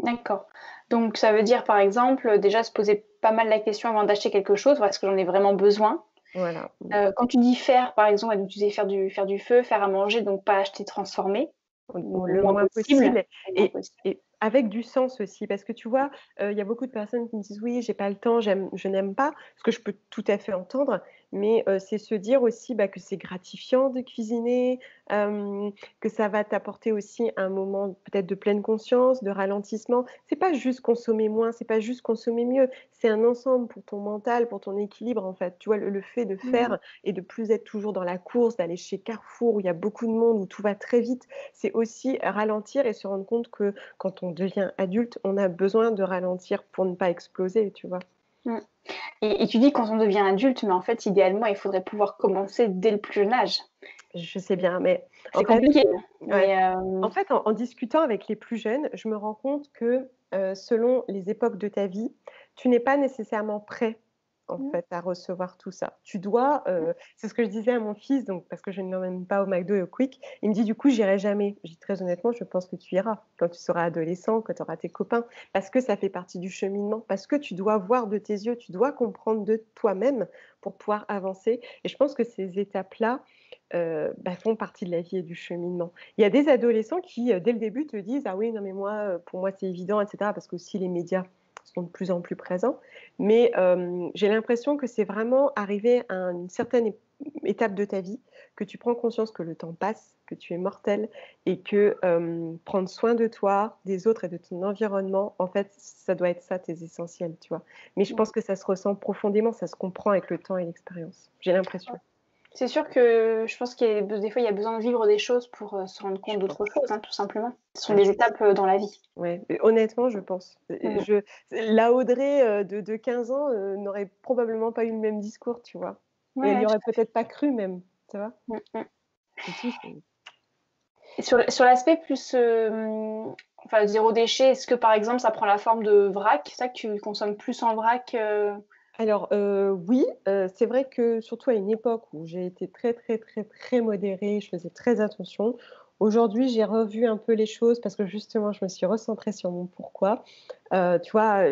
D'accord. Donc ça veut dire, par exemple, déjà se poser pas mal la question avant d'acheter quelque chose: «Voilà, est-ce que j'en ai vraiment besoin?» Voilà. Quand tu dis faire, par exemple, elle utilisait faire du feu, faire à manger, donc pas acheter transformé, ou Le moins moins possible, possible le moins et possible. et avec du sens aussi parce que tu vois, il y a beaucoup de personnes qui me disent: «Oui, j'ai pas le temps, je n'aime pas», ce que je peux tout à fait entendre, mais c'est se dire aussi, bah, que c'est gratifiant de cuisiner, que ça va t'apporter aussi un moment peut-être de pleine conscience, de ralentissement. C'est pas juste consommer moins, c'est pas juste consommer mieux, c'est un ensemble pour ton mental, pour ton équilibre, en fait. Tu vois, le fait de Mmh. faire et de plus être toujours dans la course, d'aller chez Carrefour où il y a beaucoup de monde, où tout va très vite, c'est aussi ralentir et se rendre compte que quand on devient adulte, on a besoin de ralentir pour ne pas exploser, tu vois? Mmh. Et tu dis quand on devient adulte, mais en fait, idéalement, il faudrait pouvoir commencer dès le plus jeune âge. Je sais bien, mais en C'est fait compliqué, hein, mais ouais, en fait, en discutant avec les plus jeunes, je me rends compte que, selon les époques de ta vie, tu n'es pas nécessairement prêt, en mmh, fait, à recevoir tout ça. Tu dois, c'est ce que je disais à mon fils, donc parce que je ne l'emmène pas au McDo et au Quick. Il me dit: «Du coup, j'irai jamais». Je dis: «Très honnêtement, je pense que tu iras quand tu seras adolescent, quand tu auras tes copains, parce que ça fait partie du cheminement, parce que tu dois voir de tes yeux, tu dois comprendre de toi-même pour pouvoir avancer» et je pense que ces étapes-là, bah, font partie de la vie et du cheminement. Il y a des adolescents qui, dès le début te disent: «Ah oui, non mais moi, pour moi c'est évident» et cetera, parce qu'aussi les médias sont de plus en plus présents. Mais, j'ai l'impression que c'est vraiment arrivé à une certaine étape de ta vie, que tu prends conscience que le temps passe, que tu es mortel et que, prendre soin de toi, des autres et de ton environnement, en fait, ça doit être ça tes essentiels, tu vois? Mais je mmh. pense que ça se ressent profondément, ça se comprend avec le temps et l'expérience. J'ai l'impression. C'est sûr que je pense des fois, il y a besoin de vivre des choses pour, se rendre Je compte d'autres pense. choses, hein, tout simplement. Ce sont Ouais, des étapes, dans la vie. ouais, honnêtement, je pense. Mmh. La Audrey, de 15 ans, n'aurait probablement pas eu le même discours, tu vois? Et Ouais, elle y ouais, aurait peut-être pas cru même, tu vois? mmh mh. C'est tout, c'est Et sur l'aspect plus, enfin zéro déchet, est-ce que, par exemple, ça prend la forme de vrac? C'est ça que tu consommes plus en vrac, alors, oui, c'est vrai que surtout à une époque où j'ai été très, très, très, très modérée, je faisais très attention. Aujourd'hui, j'ai revu un peu les choses parce que justement, je me suis recentrée sur mon pourquoi. Tu vois,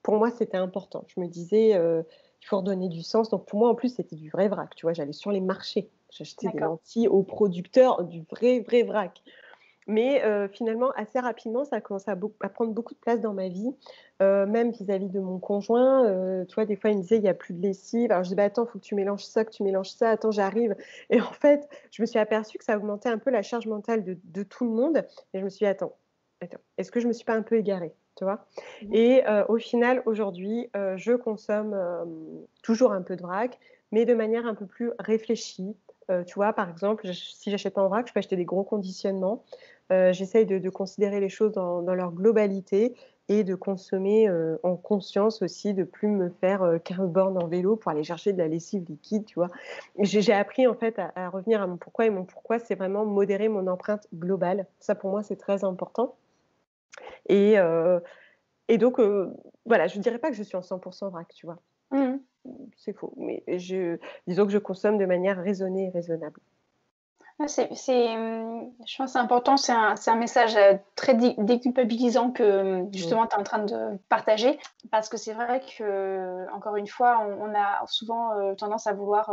pour moi, c'était important. Je me disais, «Il faut redonner du sens». Donc pour moi, en plus, c'était du vrai vrac, tu vois? J'allais sur les marchés, j'achetais des d'accord. lentilles aux producteurs, du vrai, vrai vrac. Mais finalement, assez rapidement, ça a commencé à prendre beaucoup de place dans ma vie, même vis-à-vis de mon conjoint, tu vois, des fois, il me disait: «Il y a plus de lessive». Alors je dis: «Bah, attends, faut que tu mélanges ça, que tu mélanges ça, attends, j'arrive» et en fait, je me suis aperçue que ça augmentait un peu la charge mentale de tout le monde et je me suis dit: «Attends, est-ce que je me suis pas un peu égarée?» Tu vois? Mmh. Et au final, aujourd'hui, je consomme, toujours un peu de vrac, mais de manière un peu plus réfléchie. Tu vois, par exemple, si j'achète en vrac, je peux acheter des gros conditionnements. J'essaye de considérer les choses dans leur globalité et de consommer, en conscience aussi, de plus me faire, 15 bornes en vélo pour aller chercher de la lessive liquide, tu vois? J'ai appris en fait à revenir à mon pourquoi et mon pourquoi, c'est vraiment modérer mon empreinte globale. Ça pour moi, c'est très important et heu et donc voilà, je ne dirais pas que je suis en 100 vrac, tu vois? Mmh. C'est faux, mais disons que je consomme de manière raisonnée et raisonnable. Ouais, je pense que c'est important, c'est un message, très déculpabilisant que, Mmh. justement tu es en train de partager. Parce que c'est vrai que, encore une fois, on a souvent, tendance à vouloir,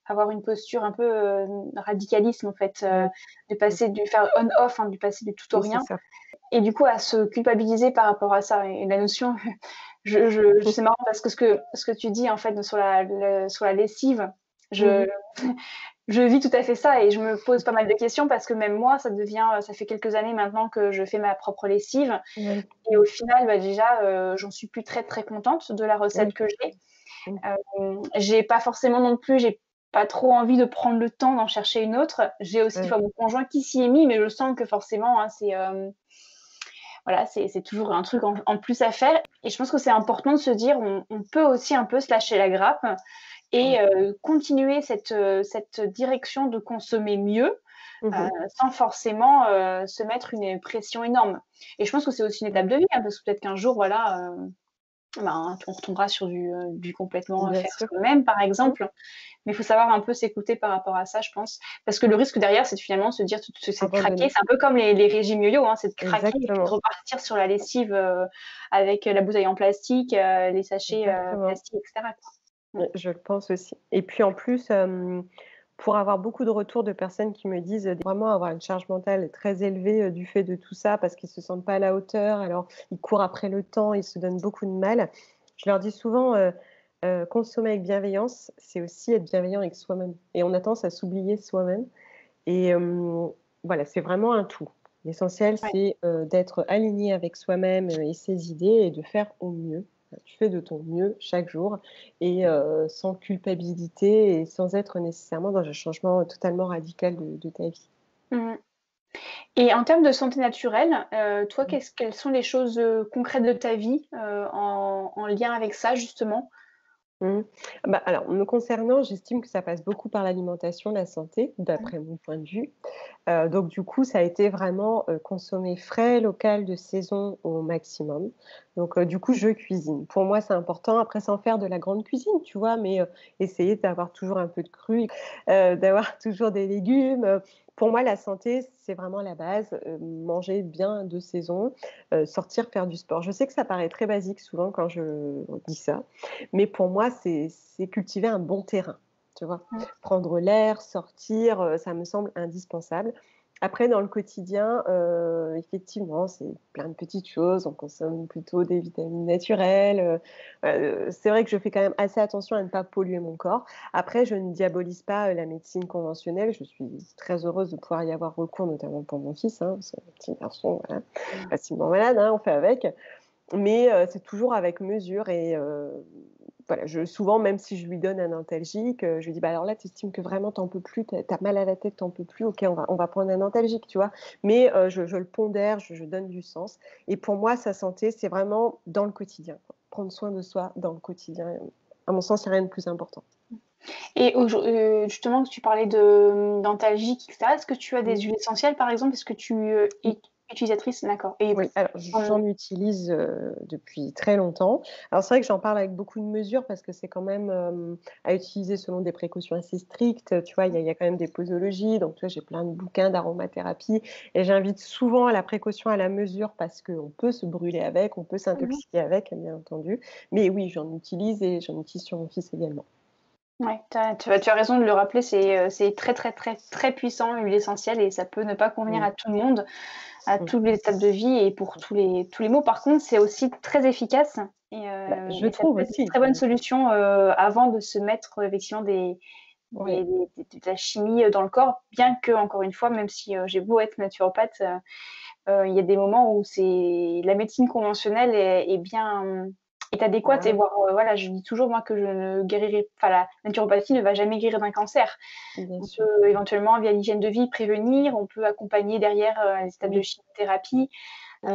avoir une posture un peu, radicalisme en fait, Ouais. de Mmh. passer du faire on-off, hein, du passer du tout au Oui, c'est rien ça. et du coup à se culpabiliser par rapport à ça et la notion c'est marrant parce que ce que tu dis en fait sur la lessive, Mmh je mh. je vis tout à fait ça et je me pose pas mal de questions parce que même moi, ça fait quelques années maintenant que je fais ma propre lessive Ouais. et Mmh. au final, bah, déjà, j'en suis plus très, très contente de la recette Ouais. que j'ai. Mmh. J'ai pas forcément non plus j'ai pas trop envie de prendre le temps d'en chercher une autre. J'ai aussi des Ouais. fois mon conjoint qui s'y est mis, mais je sens que forcément, hein, voilà, c'est toujours un truc en plus à faire et je pense que c'est important de se dire on peut aussi un peu se lâcher la grappe et Ouais. continuer cette direction de consommer mieux, Mmh mh. sans forcément, se mettre une pression énorme et je pense que c'est aussi une étape Ouais. de vie, hein, parce que peut-être qu'un jour, voilà, ben, on retombera sur du complètement, Bien faire sûr. soi-même, par Mmh. exemple, mais il faut savoir un peu s'écouter par rapport à ça, je pense. Parce que le risque derrière, c'est de finalement se dire c'est de craquer. Abandonner. C'est un peu comme les régimes yo-yo, hein, c'est de craquer et puis de Exactement, repartir sur la lessive, avec, la bouteille en plastique, les sachets, exactement. plastiques et cetera, quoi. Je le pense aussi et puis en plus, pour avoir beaucoup de retours de personnes qui me disent, vraiment avoir une charge mentale très élevée, du fait de tout ça parce qu'ils se sentent pas à la hauteur, alors ils courent après le temps, ils se donnent beaucoup de mal. Je leur dis souvent, consommer avec bienveillance, c'est aussi être bienveillant avec soi-même et on a tendance à s'oublier soi-même et voilà, c'est vraiment un tout. L'essentiel, Ouais. c'est, d'être aligné avec soi-même, et ses idées et de faire au mieux. Tu fais de ton mieux chaque jour et sans culpabilité et sans être nécessairement dans un changement totalement radical de ta vie. Mmh. Et en termes de santé naturelle, toi, quelles sont les choses, concrètes de ta vie, en lien avec ça, justement? Mmh. Bah, alors me concernant, j'estime que ça passe beaucoup par l'alimentation, la santé, Mmh. d'après mon point de vue. Donc du coup, ça a été vraiment, consommer frais, local, de saison au maximum. Donc du coup, je cuisine. Pour moi, c'est important. Après, sans faire de la grande cuisine, tu vois? Mais essayer d'avoir toujours un peu de cru, d'avoir toujours des légumes. Pour moi, la santé, c'est vraiment la base, manger bien de saison, sortir faire du sport. Je sais que ça paraît très basique souvent quand je dis ça, mais pour moi, c'est cultiver un bon terrain, tu vois? Mmh. Prendre l'air, sortir, ça me semble indispensable. Après dans le quotidien, effectivement, c'est plein de petites choses. On consomme plutôt des vitamines naturelles, c'est vrai que je fais quand même assez attention à ne pas polluer mon corps. Après, je ne diabolise pas, la médecine conventionnelle. Je suis très heureuse de pouvoir y avoir recours, notamment pour mon fils, hein, parce que mon petit garçon, voilà, facilement malade, hein, on fait avec. Mais c'est toujours avec mesure et voilà, souvent, même si je lui donne un antalgique, je lui dis: «Bah, alors là, tu estimes que vraiment tu en peux plus, tu as mal à la tête, tu en peux plus, OK, on va prendre un antalgique», tu vois? Mais je le pondère, je donne du sens et pour moi, sa santé, c'est vraiment dans le quotidien, quoi. Prendre soin de soi dans le quotidien, à mon sens, il y a rien de plus important. Et justement, tu parlais de d'antalgiques et cetera. Est-ce que tu as des Mmh. huiles essentielles, par exemple? Est-ce que tu, es utilisatrice? D'accord et Oui, alors j'en utilise, depuis très longtemps. Alors c'est vrai que j'en parle avec beaucoup de mesure parce que c'est quand même, à utiliser selon des précautions assez strictes, tu vois? Il y a quand même des posologies, donc tu vois, j'ai plein de bouquins d'aromathérapie et j'invite souvent à la précaution, à la mesure parce qu'on peut se brûler avec, on peut mmh s'intoxiquer avec, bien entendu. Mais oui, j'en utilise et j'en utilise sur mon fils également. Ouais, tu as raison de le rappeler, c'est très, très, très, très puissant, l'huile essentielle et ça peut ne pas convenir Mmh, à tout le monde, à mmh. tous les étapes de vie et pour tous les maux. Par contre, c'est aussi très efficace Bah, je et ça trouve peut être une aussi. très bonne solution, avant de se mettre, effectivement Oui. de la chimie, dans le corps. Bien que encore une fois, même si, j'ai beau être naturopathe, il y a des moments où c'est la médecine conventionnelle est bien, est adéquate Ah et oui, voire, voilà, je dis toujours moi que je ne guérirai enfin la naturopathie ne va jamais guérir d'un cancer. bien On sûr. peut éventuellement via l'hygiène de vie prévenir, on peut accompagner derrière, les étapes de Oui, chimiothérapie, oui.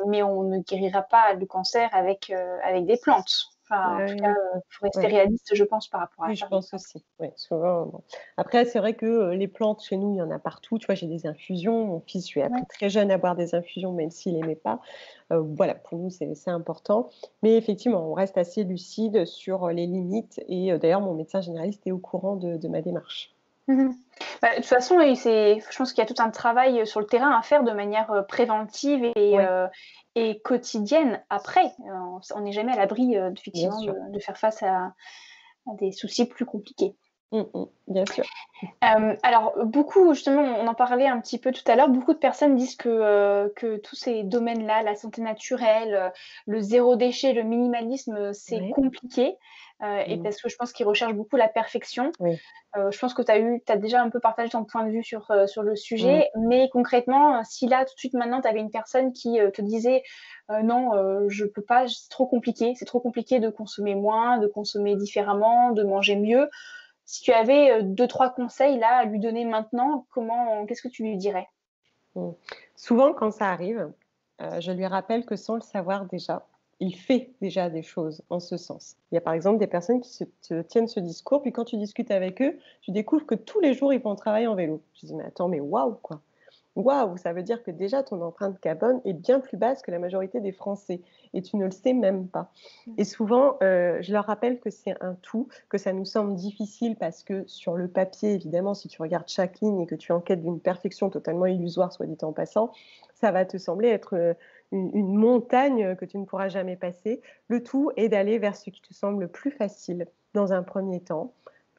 mais on ne guérira pas le cancer avec des plantes. Enfin, en Ouais, tout oui, cas, oui. faut rester Ouais. réaliste, je pense, par rapport à Oui, je ça. pense aussi. Ouais, souvent, bon. Après, c'est vrai que, les plantes chez nous, il y en a partout. Tu vois, j'ai des infusions. Mon fils, je lui ai Ouais. appris très jeune à boire des infusions, même s'il aimait pas. Voilà, pour nous, c'est important. Mais effectivement, on reste assez lucide sur, les limites et d'ailleurs, mon médecin généraliste est au courant de ma démarche. Mmh. Bah, de toute façon, oui, je pense qu'il y a tout un travail, sur le terrain à faire de manière, préventive Ouais, et quotidienne après. On n'est jamais à l'abri, bien effectivement sûr. de faire face à des soucis plus compliqués. Mmh mh. Bien sûr. Alors beaucoup justement, on en parlait un petit peu tout à l'heure, beaucoup de personnes disent que tous ces domaines-là, la santé naturelle, le zéro déchet, le minimalisme, c'est Ouais. compliqué, et Mmh. parce que je pense qu'ils recherchent beaucoup la perfection. Oui. Je pense que tu as déjà un peu partagé ton point de vue sur le Mmh. sujet, mais concrètement, si là, tout de suite, maintenant, tu avais une personne qui, te disait: «Non, je peux pas, c'est trop compliqué de consommer moins, de consommer différemment, de manger mieux». Si tu avais, 2-3 conseils là à lui donner maintenant, qu'est-ce que tu lui dirais? Mmh. Souvent, quand ça arrive, je lui rappelle que sans le savoir déjà, il fait déjà des choses en ce sens. Il y a par exemple des personnes qui te tiennent ce discours, puis quand tu discutes avec eux, tu découvres que tous les jours, ils vont au travail en vélo. Je dis: «Mais attends, mais waouh, quoi!» Waouh! Ça veut dire que déjà ton empreinte carbone est bien plus basse que la majorité des Français et tu ne le sais même pas. Mmh. Et souvent, je leur rappelle que c'est un tout, que ça nous semble difficile parce que sur le papier, évidemment, si tu regardes chaque ligne et que tu es en quête d'une perfection totalement illusoire, soit dit en passant, ça va te sembler être, une montagne, que tu ne pourras jamais passer. Le tout est d'aller vers ce qui te semble le plus facile dans un premier temps.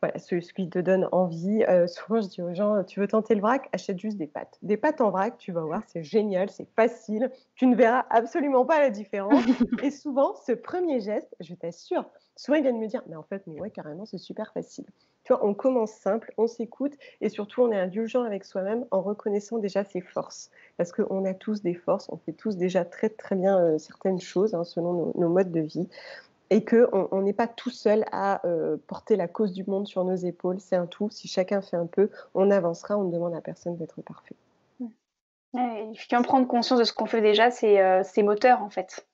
Voilà, ce qui te donne envie. Souvent, je dis aux gens: «Tu veux tenter le vrac? Achète juste des pâtes. Des pâtes en vrac, tu vas voir, c'est génial, c'est facile, tu ne verras absolument pas la différence» et souvent, ce premier geste, je t'assure, souvent ils viennent me dire: «Mais en fait, mais ouais, carrément, c'est super facile». Tu vois, on commence simple, on s'écoute et surtout, on est indulgent avec soi-même en reconnaissant déjà ses forces. Parce qu'on a tous des forces, on fait tous déjà très, très bien, certaines choses, hein, selon nos modes de vie et qu'on n'est pas tout seul à porter la cause du monde sur nos épaules. C'est un tout. Si chacun fait un peu, on avancera. On ne demande à personne d'être parfait. Mmh. Ouais, effectivement, prendre conscience de ce qu'on fait déjà, c'est moteur, en fait.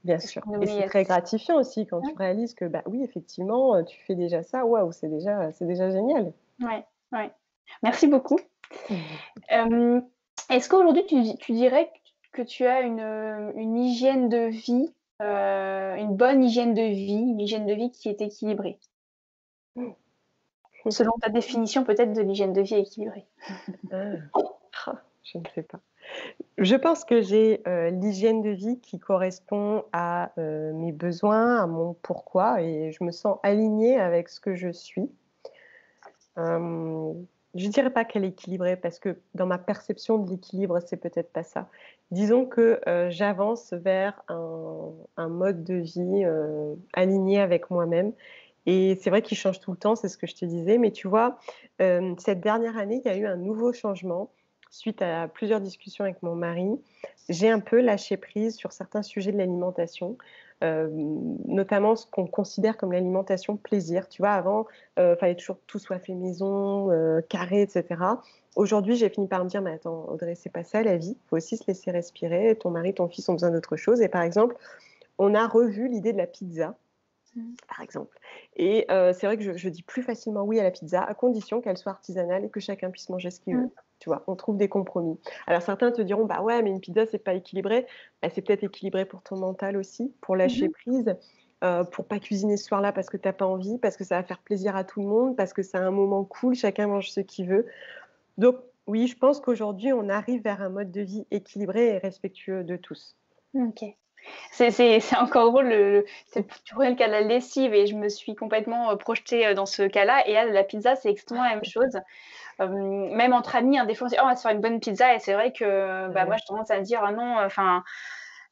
Bien C'est ce sûr. qu'on Et oublie, c'est très gratifiant aussi quand tu ouais, réalises que, bah oui, effectivement, tu fais déjà ça. Waouh, c'est déjà génial. ouais, ouais. Merci beaucoup. Mmh. Hem, Est-ce qu'aujourd'hui tu dirais que tu as une hygiène de vie, une bonne hygiène de vie, une hygiène de vie qui est équilibrée? Selon ta définition peut-être de l'hygiène de vie équilibrée? Ah. Ah, je ne sais pas. Je pense que j'ai, l'hygiène de vie qui correspond à, mes besoins, à mon pourquoi et je me sens alignée avec ce que je suis. Je dirais pas qu'elle est équilibrée parce que dans ma perception de l'équilibre, c'est peut-être pas ça. Disons que, j'avance vers un mode de vie, aligné avec moi-même et c'est vrai qu'il change tout le temps, c'est ce que je te disais, mais tu vois, cette dernière année, il y a eu un nouveau changement suite à plusieurs discussions avec mon mari. J'ai un peu lâché prise sur certains sujets de l'alimentation, notamment ce qu'on considère comme l'alimentation plaisir. Tu vois, avant, fallait toujours que tout soit fait maison, carré, et cetera. Aujourd'hui, j'ai fini par me dire: «Mais attends Audrey, c'est pas ça la vie, il faut aussi se laisser respirer. Ton mari, ton fils ont besoin d'autre chose» et par exemple, on a revu l'idée de la pizza, Mmh. par exemple. Et c'est vrai que je dis plus facilement oui à la pizza, à condition qu'elle soit artisanale et que chacun puisse manger ce qu'il Mmh. veut. Tu vois? On trouve des compromis. Alors certains te diront: «Bah ouais, mais une pizza, c'est pas équilibré». Bah, c'est peut-être équilibré pour ton mental aussi, pour lâcher Mmh. prise, pour pas cuisiner ce soir-là parce que tu as pas envie, parce que ça va faire plaisir à tout le monde, parce que c'est un moment cool, chacun mange ce qu'il veut. Donc oui, je pense qu'aujourd'hui, on arrive vers un mode de vie équilibré et respectueux de tous. OK. C'est encore drôle tu prenais le cas de la lessive et je me suis complètement, projetée, dans ce cas-là et là, la pizza, c'est exactement la même chose. Même entre amis, hein, des fois on se dit: «Oh, on va se faire une bonne pizza» et c'est vrai que, bah, moi Ouais, j'ai tendance à me dire: «Ah non, enfin,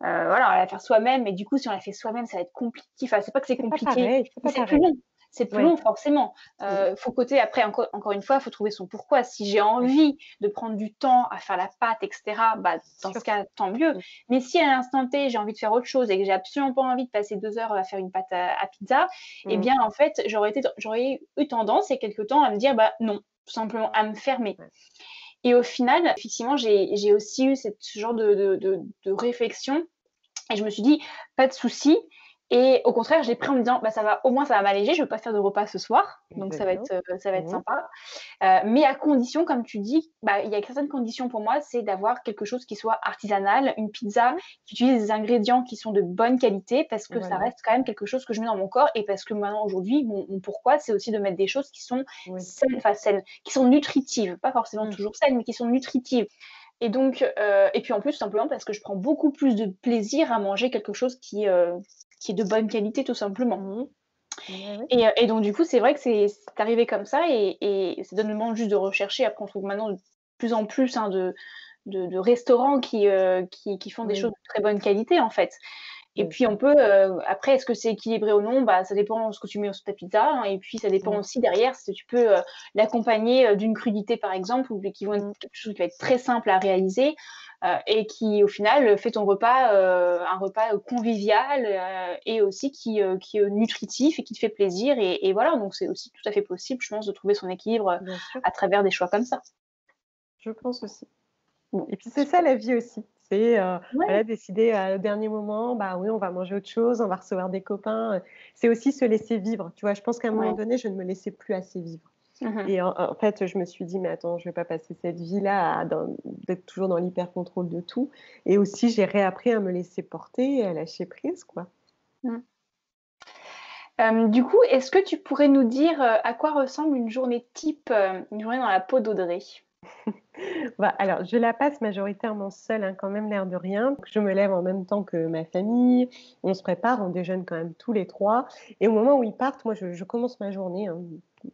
voilà, on va la faire soi-même» et du coup, si on la fait soi-même, ça va être compliqué. Enfin, c'est pas que c'est c'est pas compliqué, pareil, c'est mais pas c'est plus pareil. long. C'est plus Ouais. long forcément. Mmh. Faut côté après encore une fois, il faut trouver son pourquoi. Si j'ai Ouais, envie de prendre du temps à faire la pâte et cetera, bah, dans ce sûr. cas, tant mieux. Mmh. Mais si à l'instant T, j'ai envie de faire autre chose et que j'ai absolument pas envie de passer 2 heures à faire une pâte à pizza, eh Mmh. bien, en fait, j'aurais eu tendance il y a quelque temps à me dire: «Bah, non», tout simplement, à me fermer. Ouais. Et au final, effectivement, j'ai aussi eu ce genre de réflexion et je me suis dit: «Pas de souci» et au contraire, je l'ai pris en me disant: «Bah, ça va au moins ça va m'alléger, je veux pas faire de repas ce soir, donc Exactement. ça va être Mmh mh. sympa». Mais à condition, comme tu dis, bah, il y a certaines conditions pour moi, c'est d'avoir quelque chose qui soit artisanal, une pizza Mmh. qui utilise des ingrédients qui sont de bonne qualité parce que ça Voilà. reste quand même quelque chose que je mets dans mon corps et parce que maintenant aujourd'hui, mon pourquoi, c'est aussi de mettre des choses qui sont Oui. saines, qui sont nutritives, pas forcément Mmh. toujours saines, mais qui sont nutritives. Et donc, et puis en plus, simplement parce que je prends beaucoup plus de plaisir à manger quelque chose qui est de bonne qualité, tout simplement. Mmh mh. Ouais, ouais. Et donc du coup, c'est vrai que c'est arrivé comme ça et ça donne le moment juste de rechercher. Après, on trouve maintenant de plus en plus, hein, de restaurants qui font des choses Oui. de très bonne qualité, en fait. Et Bien puis on sûr. peut, après est-ce que c'est équilibré ou non? Bah, ça dépend de ce que tu mets sur ta pizza, hein, et puis ça dépend Mmh. aussi derrière si tu peux, l'accompagner, d'une crudité par exemple ou qui vont être Mmh. quelque chose qui va être très simple à réaliser, et qui au final, fait ton repas, un repas, convivial, et aussi qui est nutritif et qui te fait plaisir et voilà, donc c'est aussi tout à fait possible, je pense, de trouver son équilibre, Bien sûr. à travers des choix comme ça. Je pense aussi. Bon, Et puis c'est ça super. la vie aussi. C'est, Ouais. voilà, décider, au dernier moment, bah oui, on va manger autre chose, on va recevoir des copains, c'est aussi se laisser vivre, tu vois? Je pense qu'à un moment Ouais. donné, je ne me laissais plus assez vivre. Mmh. Et en fait, je me suis dit: «Mais attends, je vais pas passer cette vie-là à d'être toujours dans l'hyper-contrôle de tout» et aussi j'ai réappris à me laisser porter et à lâcher prise, quoi. Mmh. Du coup, est-ce que tu pourrais nous dire, à quoi ressemble une journée type, une journée dans la peau d'Audrey? Bah, alors, je la passe majoritairement seule, hein, quand même, l'air de rien. Donc je me lève en même temps que ma famille, on se prépare, on déjeune quand même tous les 3. Et au moment où ils partent, moi, je commence ma journée, hein.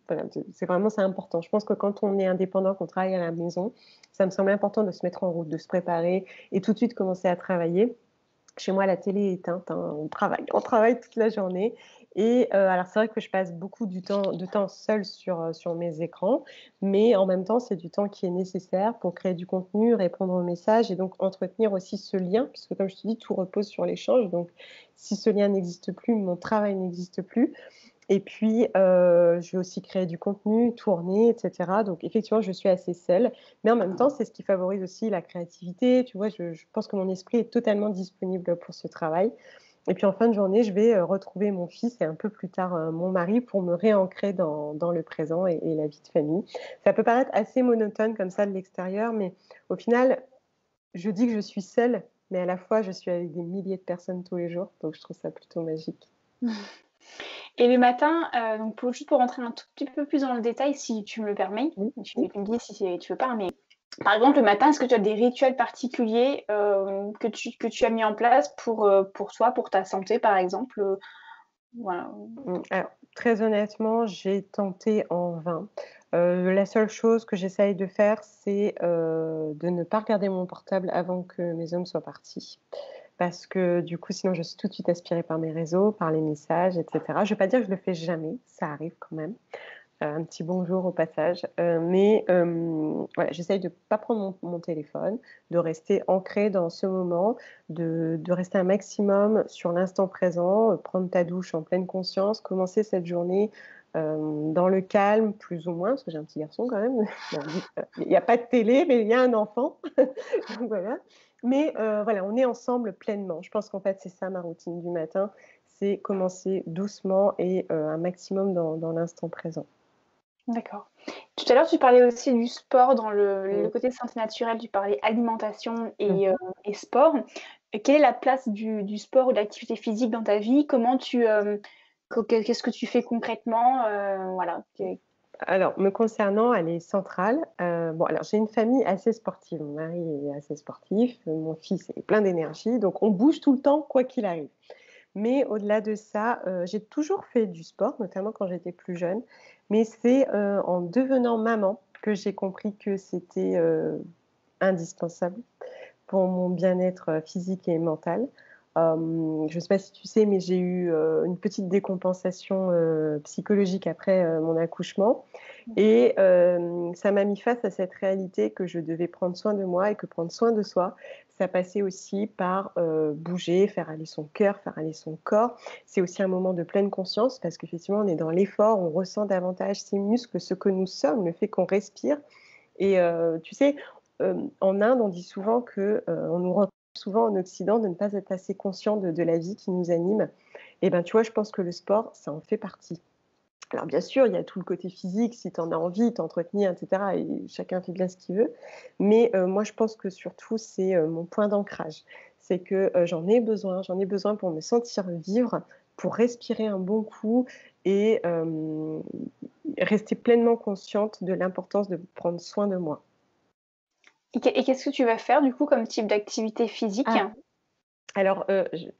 Voilà, c'est important. Je pense que quand on est indépendant, qu'on travaille à la maison, ça me semble important de se mettre en route, de se préparer et tout de suite commencer à travailler. Chez moi, la télé est éteinte, hein, on travaille toute la journée et alors c'est vrai que je passe beaucoup de temps seule sur mes écrans, mais en même temps, c'est du temps qui est nécessaire pour créer du contenu, répondre aux messages et donc entretenir aussi ce lien puisque comme je te dis, tout repose sur l'échange donc si ce lien n'existe plus, mon travail n'existe plus et puis, je vais aussi créer du contenu, tourner et cetera. Donc effectivement, je suis assez seule, mais en même temps, c'est ce qui favorise aussi la créativité. Tu vois? Je pense que mon esprit est totalement disponible pour ce travail et puis en fin de journée, je vais, retrouver mon fils et un peu plus tard, mon mari pour me réancrer dans le présent et la vie de famille. Ça peut paraître assez monotone comme ça de l'extérieur, mais au final, je dis que je suis seule, mais à la fois, je suis avec des milliers de personnes tous les jours, donc je trouve ça plutôt magique. Et le matin, donc juste pour rentrer un tout petit peu plus dans le détail, si tu me le permets, Oui, oui. tu me dis si tu veux pas, mais par exemple, le matin, est-ce que tu as des rituels particuliers, que tu as mis en place pour toi, pour ta santé, par exemple, voilà? Alors, très honnêtement, j'ai tenté en vain. La seule chose que j'essaye de faire, c'est, de ne pas regarder mon portable avant que mes hommes soient partis. Parce que du coup, sinon je suis tout de suite aspirée par mes réseaux, par les messages et cetera. Je vais pas dire que je le fais jamais, ça arrive quand même. Un petit bonjour au passage. Mais voilà, j'essaye de ne pas prendre mon téléphone, de rester ancrée dans ce moment, de rester un maximum sur l'instant présent, prendre ta douche en pleine conscience, commencer cette journée dans le calme, plus ou moins, parce que j'ai un petit garçon quand même. Bon, il n'y a pas de télé, mais il y a un enfant. Donc voilà. Mais voilà, on est ensemble pleinement. Je pense qu'en fait, c'est ça ma routine du matin, c'est commencer doucement et un maximum dans l'instant présent. D'accord. Tout à l'heure, tu parlais aussi du sport dans le Mmh. côté santé naturelle, tu parlais alimentation Mmh. et sport. Quelle est la place du sport ou de l'activité physique dans ta vie? Comment qu'est-ce que tu fais concrètement? Voilà. Alors, me concernant, elle est centrale. Bon, alors j'ai une famille assez sportive. Mon mari est assez sportif, mon fils est plein d'énergie, donc on bouge tout le temps, quoi qu'il arrive. Mais au-delà de ça, j'ai toujours fait du sport, notamment quand j'étais plus jeune. Mais c'est, en devenant maman que j'ai compris que c'était, indispensable pour mon bien-être, physique et mental. Je ne sais pas si tu sais, mais j'ai eu, une petite décompensation, psychologique après, mon accouchement et ça m'a mis face à cette réalité que je devais prendre soin de moi et que prendre soin de soi, ça passait aussi par, bouger, faire aller son cœur, faire aller son corps. C'est aussi un moment de pleine conscience parce qu'effectivement, on est dans l'effort, on ressent davantage ses muscles, ce que nous sommes, le fait qu'on respire et tu sais, en Inde, on dit souvent que, on nous reproche souvent en Occident de ne pas être assez conscient de la vie qui nous anime et ben, tu vois, je pense que le sport, ça en fait partie. Alors bien sûr, il y a tout le côté physique, si tu en as envie, t'entretenir et cetera et chacun fait bien ce qu'il veut. Mais moi, je pense que surtout, c'est, mon point d'ancrage. C'est que, j'en ai besoin pour me sentir vivre, pour respirer un bon coup et rester pleinement consciente de l'importance de prendre soin de moi. Et qu'est-ce que tu vas faire du coup comme type d'activité physique? Ah! Alors,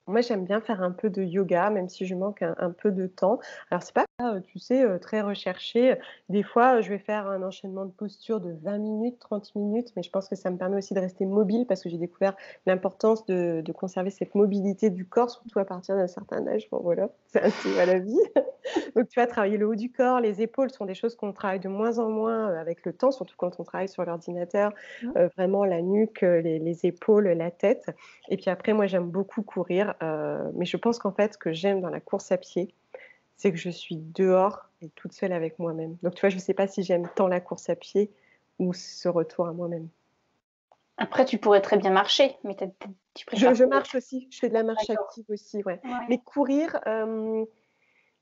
moi, j'aime bien faire un peu de yoga, même si je manque un peu de temps. Alors c'est pas, tu sais, très recherché. Des fois, je vais faire un enchaînement de postures de 20 minutes, 30 minutes, mais je pense que ça me permet aussi de rester mobile parce que j'ai découvert l'importance de conserver cette mobilité du corps, surtout à partir d'un certain âge. Bon voilà, c'est ainsi va la vie. Donc tu vas travailler le haut du corps, les épaules sont des choses qu'on travaille de moins en moins, avec le temps, surtout quand on travaille sur l'ordinateur, Mmh. vraiment la nuque, les épaules, la tête et puis après moi j'aime beaucoup courir, mais je pense qu'en fait ce que j'aime dans la course à pied, c'est que je suis dehors et toute seule avec moi-même. Donc tu vois, je ne sais pas si j'aime tant la course à pied ou ce retour à moi-même. Après, tu pourrais très bien marcher, mais tu préfères Je courir? marche aussi, je fais de la marche D'accord. active aussi, ouais. Ouais. Mais courir,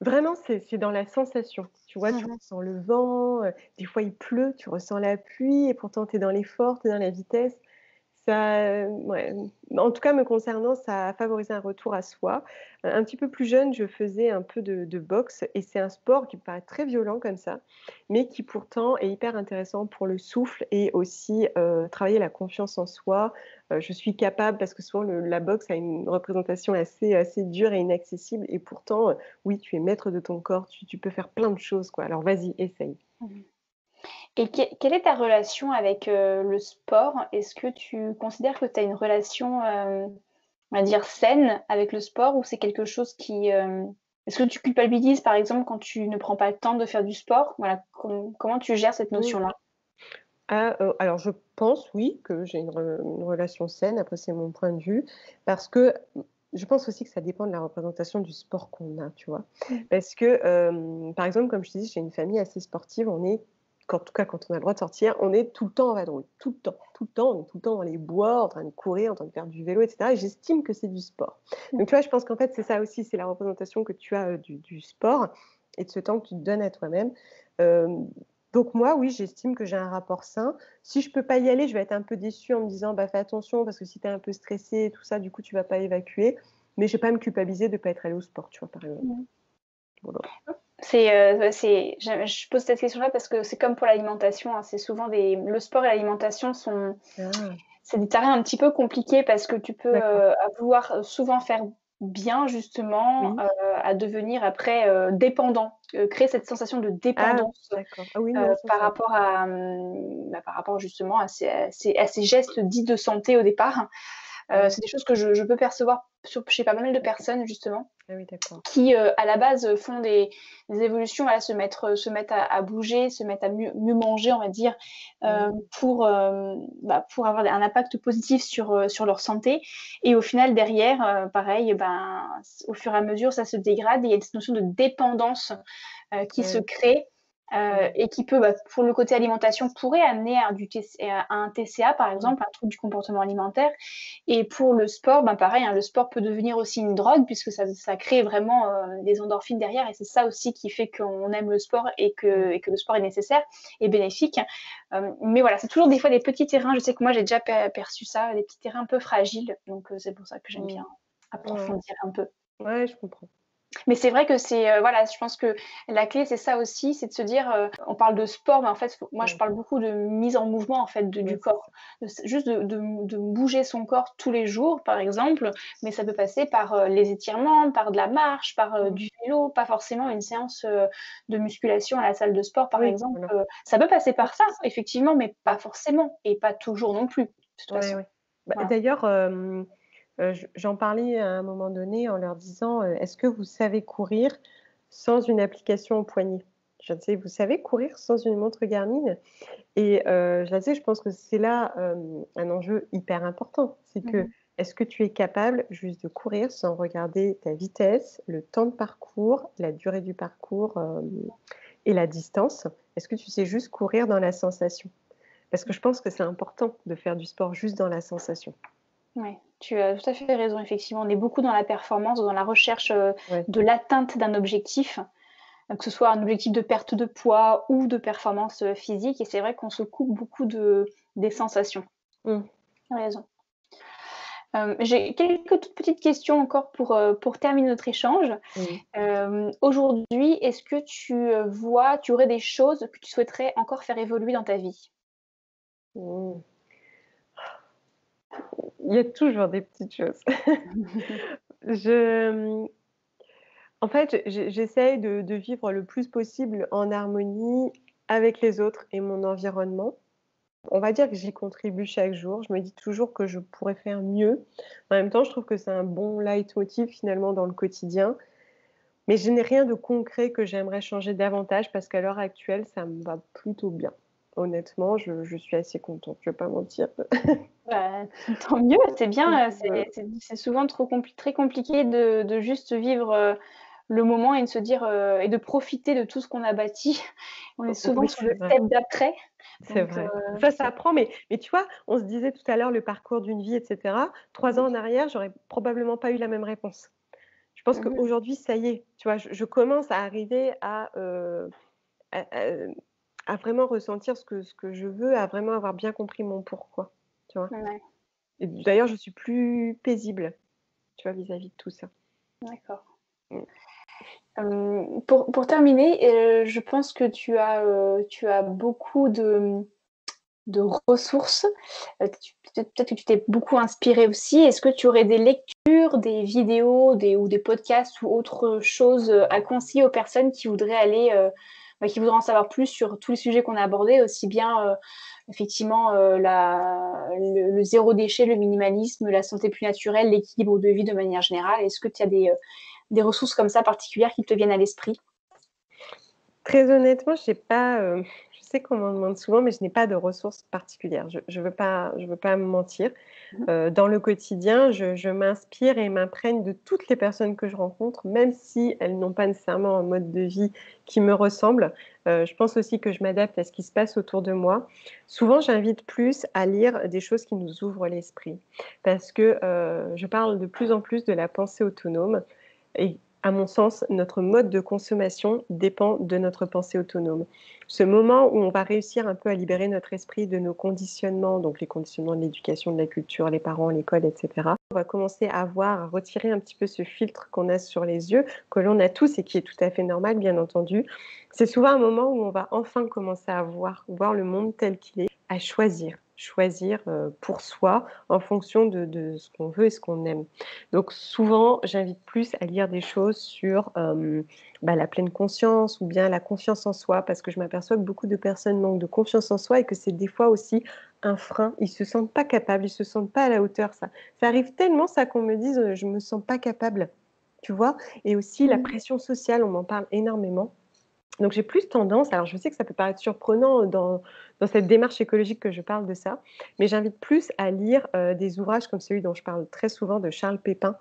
vraiment, c'est dans la sensation. Tu vois, tu Mmh. ressens le vent, des fois il pleut, tu ressens la pluie et pourtant tu es dans l'effort, tu es dans la vitesse. Ça, ouais, en tout cas me concernant, ça a favorisé un retour à soi. Un petit peu plus jeune, je faisais un peu de boxe et c'est un sport qui paraît très violent comme ça, mais qui pourtant est hyper intéressant pour le souffle et aussi, travailler la confiance en soi. Je suis capable parce que souvent la boxe a une représentation assez dure et inaccessible et pourtant, oui, tu es maître de ton corps, tu peux faire plein de choses, quoi. Alors vas-y, essaye. Mmh. Et quelle est ta relation avec, le sport? Est-ce que tu considères que tu as une relation, on va dire saine avec le sport ou c'est quelque chose est-ce que tu culpabilises, par exemple, quand tu ne prends pas le temps de faire du sport? Voilà, comment tu gères cette Mmh. notion-là? Ah, alors je pense oui, que j'ai une relation saine, après c'est mon point de vue, parce que, je pense aussi que ça dépend de la représentation du sport qu'on a, tu vois? Mmh. Parce que, par exemple, comme je te dis, j'ai une famille assez sportive, en tout cas quand on a le droit de sortir, on est tout le temps en vadrouille, tout le temps, on est tout le temps dans les bois, en train de courir, en train de faire du vélo et cetera et j'estime que c'est du sport. Mmh. Donc tu vois, je pense qu'en fait, c'est ça aussi, c'est la représentation que tu as, du sport et de ce temps que tu te donnes à toi-même. Hem donc moi, oui, j'estime que j'ai un rapport sain. Si je peux pas y aller, je vais être un peu déçue en me disant: «Bah, fais attention parce que si tu es un peu stressée et tout ça, du coup, tu vas pas évacuer». Mais je vais pas me culpabiliser de ne pas être allée au sport, tu vois, par exemple. Mmh. Voilà. Je pose cette question-là parce que c'est comme pour l'alimentation, hein, c'est souvent le sport et l'alimentation Ah, c'est des terrains un petit peu compliqués parce que tu peux, d'accord. à vouloir, souvent faire bien justement, Oui. à devenir après, dépendant, créer cette sensation de Ah, dépendance, d'accord. Ah oui, non, ça, par ça rapport par rapport justement à ces gestes dits de santé au départ. Ouais. C'est des choses que je peux percevoir chez pas mal de personnes justement Ah oui, d'accord. qui, à la base, font des évolutions, voilà, se mettent à bouger, se mettent à mieux manger, on va dire, Mmh. pour avoir un impact positif sur leur santé et au final derrière, pareil, ben, au fur et à mesure, ça se dégrade et il y a cette notion de dépendance qui Ouais, se oui. crée, Mmh. et qui peut, pour le côté alimentation, pourrait amener à un TCA, par Mmh. exemple, un trouble du comportement alimentaire. Et pour le sport, ben pareil, hein, le sport peut devenir aussi une drogue puisque ça crée vraiment des endorphines derrière et c'est ça aussi qui fait qu'on aime le sport Mmh. et que le sport est nécessaire et bénéfique. Mais voilà, c'est toujours des fois des petits terrains. Je sais que moi j'ai déjà perçu ça, des petits terrains un peu fragiles. Donc c'est pour ça que j'aime Mmh. bien Ouais. approfondir un peu. Ouais, je comprends. Mais c'est vrai que c'est, voilà, je pense que la clé, c'est ça aussi, c'est de se dire, on parle de sport, mais en fait, moi, je Mmh. parle beaucoup de mise en mouvement, en fait, Ouais, du c'est corps. ça. Juste de bouger son corps tous les jours, par exemple, mais ça peut passer par, les étirements, par de la marche, par, Mmh. du vélo, pas forcément une séance, de musculation à la salle de sport, par Oui, exemple. voilà. Ça peut passer par ça, effectivement, mais Mmh. pas forcément et pas toujours non plus, de toute Ouais, façon. ouais. Bah, Voilà. d'ailleurs, j'en parlais à un moment donné en leur disant, «Est-ce que vous savez courir sans une application au poignet?» Je disais: «Vous savez courir sans une montre Garmin?» Et je leur disais: «Je pense que c'est là, un enjeu hyper important. C'est Mmh que, mh. est-ce que tu es capable juste de courir sans regarder ta vitesse, le temps de parcours, la durée du parcours, et la distance? Est-ce que tu sais juste courir dans la sensation?» Parce que je pense que c'est important de faire du sport juste dans la sensation. Ouais, tu as tout à fait raison, effectivement. On est beaucoup dans la performance, dans la recherche, Ouais, de l'atteinte d'un objectif, que ce soit un objectif de perte de poids ou de performance, physique et c'est vrai qu'on se coupe beaucoup des sensations. mmh, Tu as raison. J'ai quelques toutes petites questions encore pour terminer notre échange. oui. Aujourd'hui, est-ce que tu aurais des choses que tu souhaiterais encore faire évoluer dans ta vie? Mmh. Il y a toujours des petites choses. Je, en fait, j'essaye de vivre le plus possible en harmonie avec les autres et mon environnement. On va dire que j'y contribue chaque jour. Je me dis toujours que je pourrais faire mieux. En même temps, je trouve que c'est un bon leitmotiv finalement dans le quotidien. Mais je n'ai rien de concret que j'aimerais changer davantage parce qu'à l'heure actuelle, ça me va plutôt bien. Honnêtement, je suis assez contente, je vais pas mentir. Bah, tant mieux, c'est bien, Voilà. c'est souvent très compliqué de juste vivre, le moment et de se dire, et de profiter de tout ce qu'on a bâti. On est souvent Oui, sur le c'est vrai. step d'après, C'est donc vrai. Ça c'est s'apprend, mais tu vois, on se disait tout à l'heure le parcours d'une vie et cetera. 3 ans en arrière, j'aurais probablement pas eu la même réponse. Je pense mmh mh. qu'aujourd'hui, ça y est, tu vois, je commence à arriver à à à vraiment ressentir ce que je veux, à vraiment avoir bien compris mon pourquoi, tu vois? Ouais, Et d'ailleurs, je suis plus paisible, tu vois, vis-à-vis de tout ça. d'accord. Mmh. Pour terminer, je pense que tu as beaucoup de ressources, peut-être que tu t'es beaucoup inspirée aussi. Est-ce que tu aurais des lectures, des vidéos, ou des podcasts ou autre chose, à conseiller aux personnes qui voudraient qui voudraient en savoir plus sur tous les sujets qu'on a abordés, aussi bien, effectivement, le zéro déchet, le minimalisme, la santé plus naturelle, l'équilibre de vie de manière générale? Est-ce que tu as des ressources comme ça particulières qui te viennent à l'esprit? Très honnêtement, j'ai pas, je sais qu'on m'en demande souvent, mais je n'ai pas de ressources particulières. Je veux pas me mentir. Mmh. Dans le quotidien, je m'inspire et m'imprègne de toutes les personnes que je rencontre, même si elles n'ont pas nécessairement un mode de vie qui me ressemble. Je pense aussi que je m'adapte à ce qui se passe autour de moi. Souvent, j'invite plus à lire des choses qui nous ouvrent l'esprit parce que, je parle de plus en plus de la pensée autonome et à mon sens, notre mode de consommation dépend de notre pensée autonome. Ce moment où on va réussir un peu à libérer notre esprit de nos conditionnements, donc les conditionnements de l'éducation, de la culture, les parents, l'école, et cetera. On va commencer à voir, à retirer un petit peu ce filtre qu'on a sur les yeux, que l'on a tous et qui est tout à fait normal, bien entendu. C'est souvent un moment où on va enfin commencer à voir le monde tel qu'il est, à choisir. choisir pour soi en fonction de ce qu'on veut et ce qu'on aime. Donc souvent, j'invite plus à lire des choses sur la pleine conscience ou bien la confiance en soi, parce que je m'aperçois que beaucoup de personnes manquent de confiance en soi et que c'est des fois aussi un frein. Ils se sentent pas capables, ils se sentent pas à la hauteur. Ça arrive tellement ça qu'on me dise je me sens pas capable, tu vois. Et aussi la pression sociale, on m'en parle énormément. Donc j'ai plus tendance, alors je sais que ça peut paraître surprenant dans cette démarche écologique que je parle de ça, mais j'invite plus à lire des ouvrages comme celui dont je parle très souvent de Charles Pépin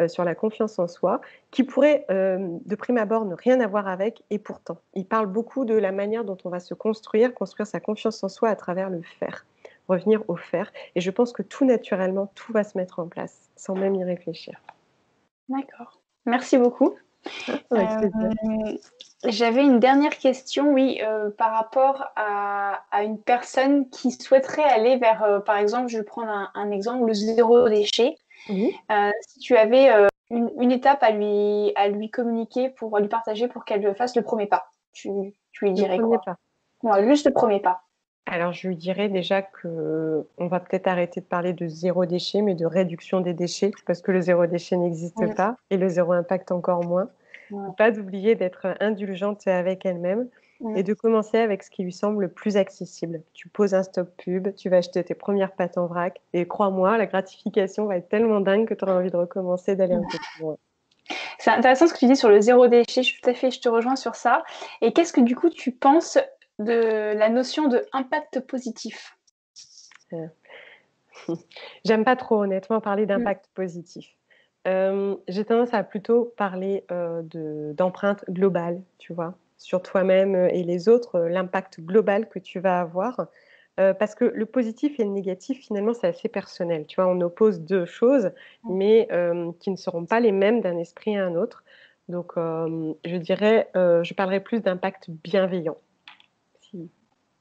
sur la confiance en soi, qui pourrait de prime abord ne rien avoir avec, et pourtant, il parle beaucoup de la manière dont on va se construire sa confiance en soi à travers le faire, revenir au faire. Et je pense que tout naturellement, tout va se mettre en place, sans même y réfléchir. D'accord. Merci beaucoup. Avec plaisir. J'avais une dernière question, oui, par rapport à une personne qui souhaiterait aller vers, par exemple, je vais prendre un exemple, le zéro déchet. Oui. Si tu avais une étape à lui communiquer, pour lui partager, pour qu'elle fasse le premier pas, tu lui Le dirais premier quoi? pas. Ouais, juste le premier pas. Alors, je lui dirais déjà qu'on va peut-être arrêter de parler de zéro déchet, mais de réduction des déchets, parce que le zéro déchet n'existe pas et le zéro impact encore moins. Ouais. Faut pas d'oublier d'être indulgente avec elle-même et de commencer avec ce qui lui semble le plus accessible. Tu poses un stop pub, tu vas acheter tes premières pâtes en vrac et crois-moi, la gratification va être tellement dingue que tu auras envie de recommencer, d'aller un peu plus loin. C'est intéressant ce que tu dis sur le zéro déchet, je te rejoins sur ça. Et qu'est-ce que du coup tu penses de la notion de impact positif? J'aime pas trop honnêtement parler d'impact positif. J'ai tendance à plutôt parler d'empreinte globale, tu vois, sur toi-même et les autres, l'impact global que tu vas avoir. Parce que le positif et le négatif, finalement, c'est assez personnel. Tu vois, on oppose deux choses, mais qui ne seront pas les mêmes d'un esprit à un autre. Donc, je dirais, je parlerai plus d'impact bienveillant, si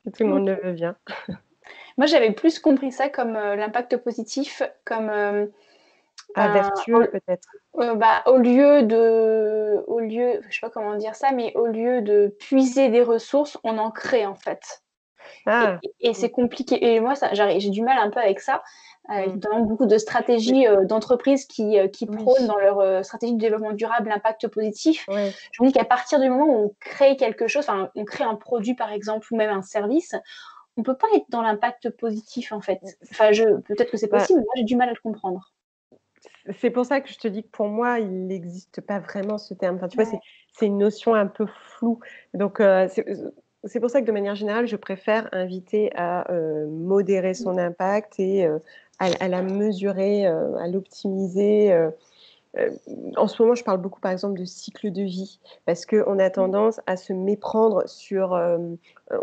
tout le monde le veut bien. Moi, j'avais plus compris ça comme l'impact positif, comme Vertueux, peut-être. je sais pas comment dire ça, mais au lieu de puiser des ressources, on en crée en fait. Ah, Et c'est compliqué. Et moi, j'ai du mal un peu avec ça, avec mmh. notamment beaucoup de stratégies d'entreprises qui Oui, prônent dans leur stratégie de développement durable l'impact positif. ouais. Je me dis qu'à partir du moment où on crée quelque chose, enfin, on crée un produit par exemple, ou même un service, on peut pas être dans l'impact positif en fait. Enfin, peut-être que c'est Bah, possible, mais moi j'ai du mal à le comprendre. c'est pour ça que je te dis que pour moi, il n'existe pas vraiment ce terme. Enfin, tu vois, Ouais. c'est une notion un peu floue. Donc, c'est pour ça que de manière générale, je préfère inviter à modérer son impact et à la mesurer, à l'optimiser. En ce moment, je parle beaucoup, par exemple, de cycle de vie, parce qu'on a tendance à se méprendre sur.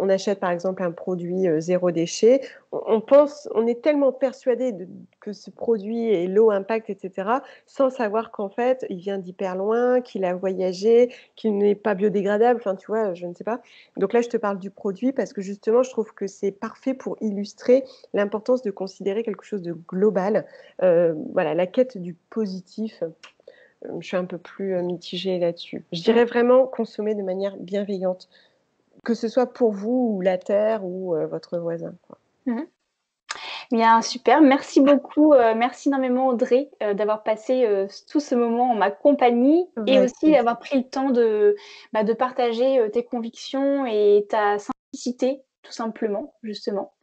On achète, par exemple, un produit zéro déchet. On est tellement persuadé que ce produit est low impact, etc., sans savoir qu'en fait, il vient d'hyper loin, qu'il a voyagé, qu'il n'est pas biodégradable. Enfin, tu vois, je ne sais pas. Donc là, je te parle du produit parce que justement, je trouve que c'est parfait pour illustrer l'importance de considérer quelque chose de global. Voilà, la quête du positif, je suis un peu plus mitigée là-dessus. Je dirais vraiment consommer de manière bienveillante, que ce soit pour vous ou la terre ou votre voisin, quoi. Mhm. Bien, super. Merci beaucoup. Merci énormément, Audrey, d'avoir passé tout ce moment en ma compagnie et Avec aussi plaisir. d'avoir pris le temps de partager tes convictions et ta simplicité, tout simplement, justement.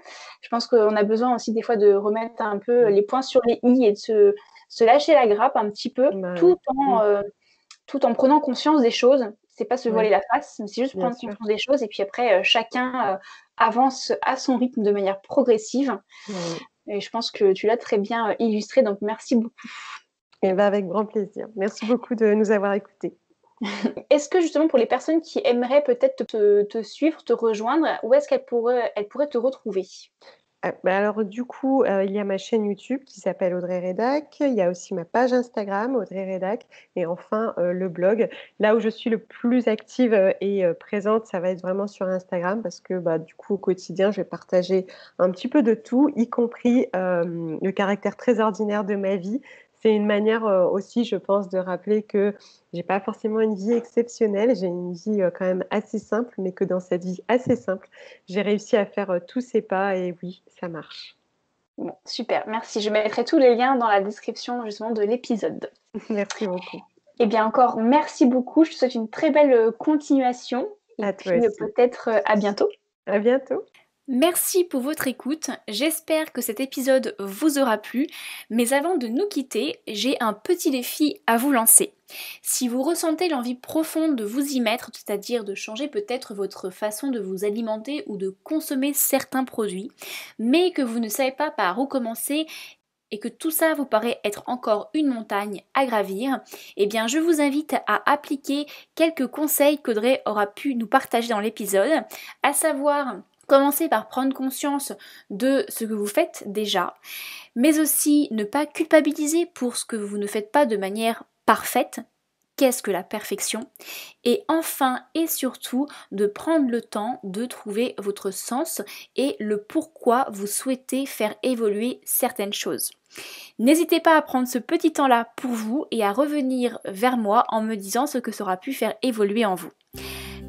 Je pense qu'on a besoin aussi des fois de remettre un peu les points sur les i et de se lâcher la grappe un petit peu, Bah, tout oui. en prenant conscience des choses. C'est pas se voiler Ouais, la face, mais c'est juste bien prendre sûr. conscience des choses et puis après, chacun avance à son rythme de manière progressive. Oui. Et je pense que tu l'as très bien illustré, donc merci beaucoup. Et ben avec grand plaisir. Merci beaucoup de nous avoir écoutés. Est-ce que justement pour les personnes qui aimeraient peut-être te suivre, te rejoindre, où est-ce elles pourraient te retrouver? Alors du coup, il y a ma chaîne YouTube qui s'appelle Audrey Rédac. Il y a aussi ma page Instagram Audrey Rédac et enfin, le blog. Là où je suis le plus active, et présente, ça va être vraiment sur Instagram parce que, bah, du coup, au quotidien, je vais partager un petit peu de tout, y compris, le caractère très ordinaire de ma vie. c'est une manière, aussi, je pense, de rappeler que j'ai pas forcément une vie exceptionnelle. J'ai une vie, quand même assez simple, mais que dans cette vie assez simple, j'ai réussi à faire, tous ces pas et oui, ça marche. Bon, super, merci. Je mettrai tous les liens dans la description justement de l'épisode. Merci beaucoup. Eh bien encore, merci beaucoup. Je te souhaite une très belle continuation et À toi puis aussi. peut-être à bientôt. À bientôt. Merci pour votre écoute, j'espère que cet épisode vous aura plu, mais avant de nous quitter, j'ai un petit défi à vous lancer. Si vous ressentez l'envie profonde de vous y mettre, c'est-à-dire de changer peut-être votre façon de vous alimenter ou de consommer certains produits, mais que vous ne savez pas par où commencer et que tout ça vous paraît être encore une montagne à gravir, eh bien je vous invite à appliquer quelques conseils qu'Audrey aura pu nous partager dans l'épisode, à savoir commencez par prendre conscience de ce que vous faites déjà, mais aussi ne pas culpabiliser pour ce que vous ne faites pas de manière parfaite. Qu'est-ce que la perfection? Et enfin et surtout de prendre le temps de trouver votre sens et le pourquoi vous souhaitez faire évoluer certaines choses. N'hésitez pas à prendre ce petit temps-là pour vous et à revenir vers moi en me disant ce que ça aura pu faire évoluer en vous.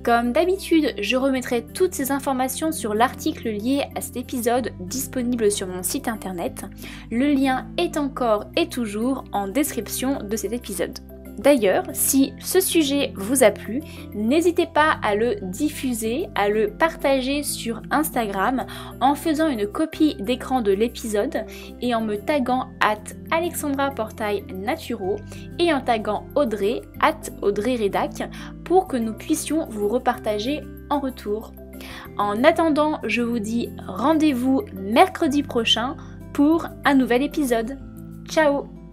Comme d'habitude, je remettrai toutes ces informations sur l'article lié à cet épisode disponible sur mon site internet. Le lien est encore et toujours en description de cet épisode. D'ailleurs, si ce sujet vous a plu, n'hésitez pas à le diffuser, à le partager sur Instagram en faisant une copie d'écran de l'épisode et en me taguant @alexandra_portail_naturo et en taguant Audrey @audreyredac pour que nous puissions vous repartager en retour. En attendant, je vous dis rendez-vous mercredi prochain pour un nouvel épisode. Ciao!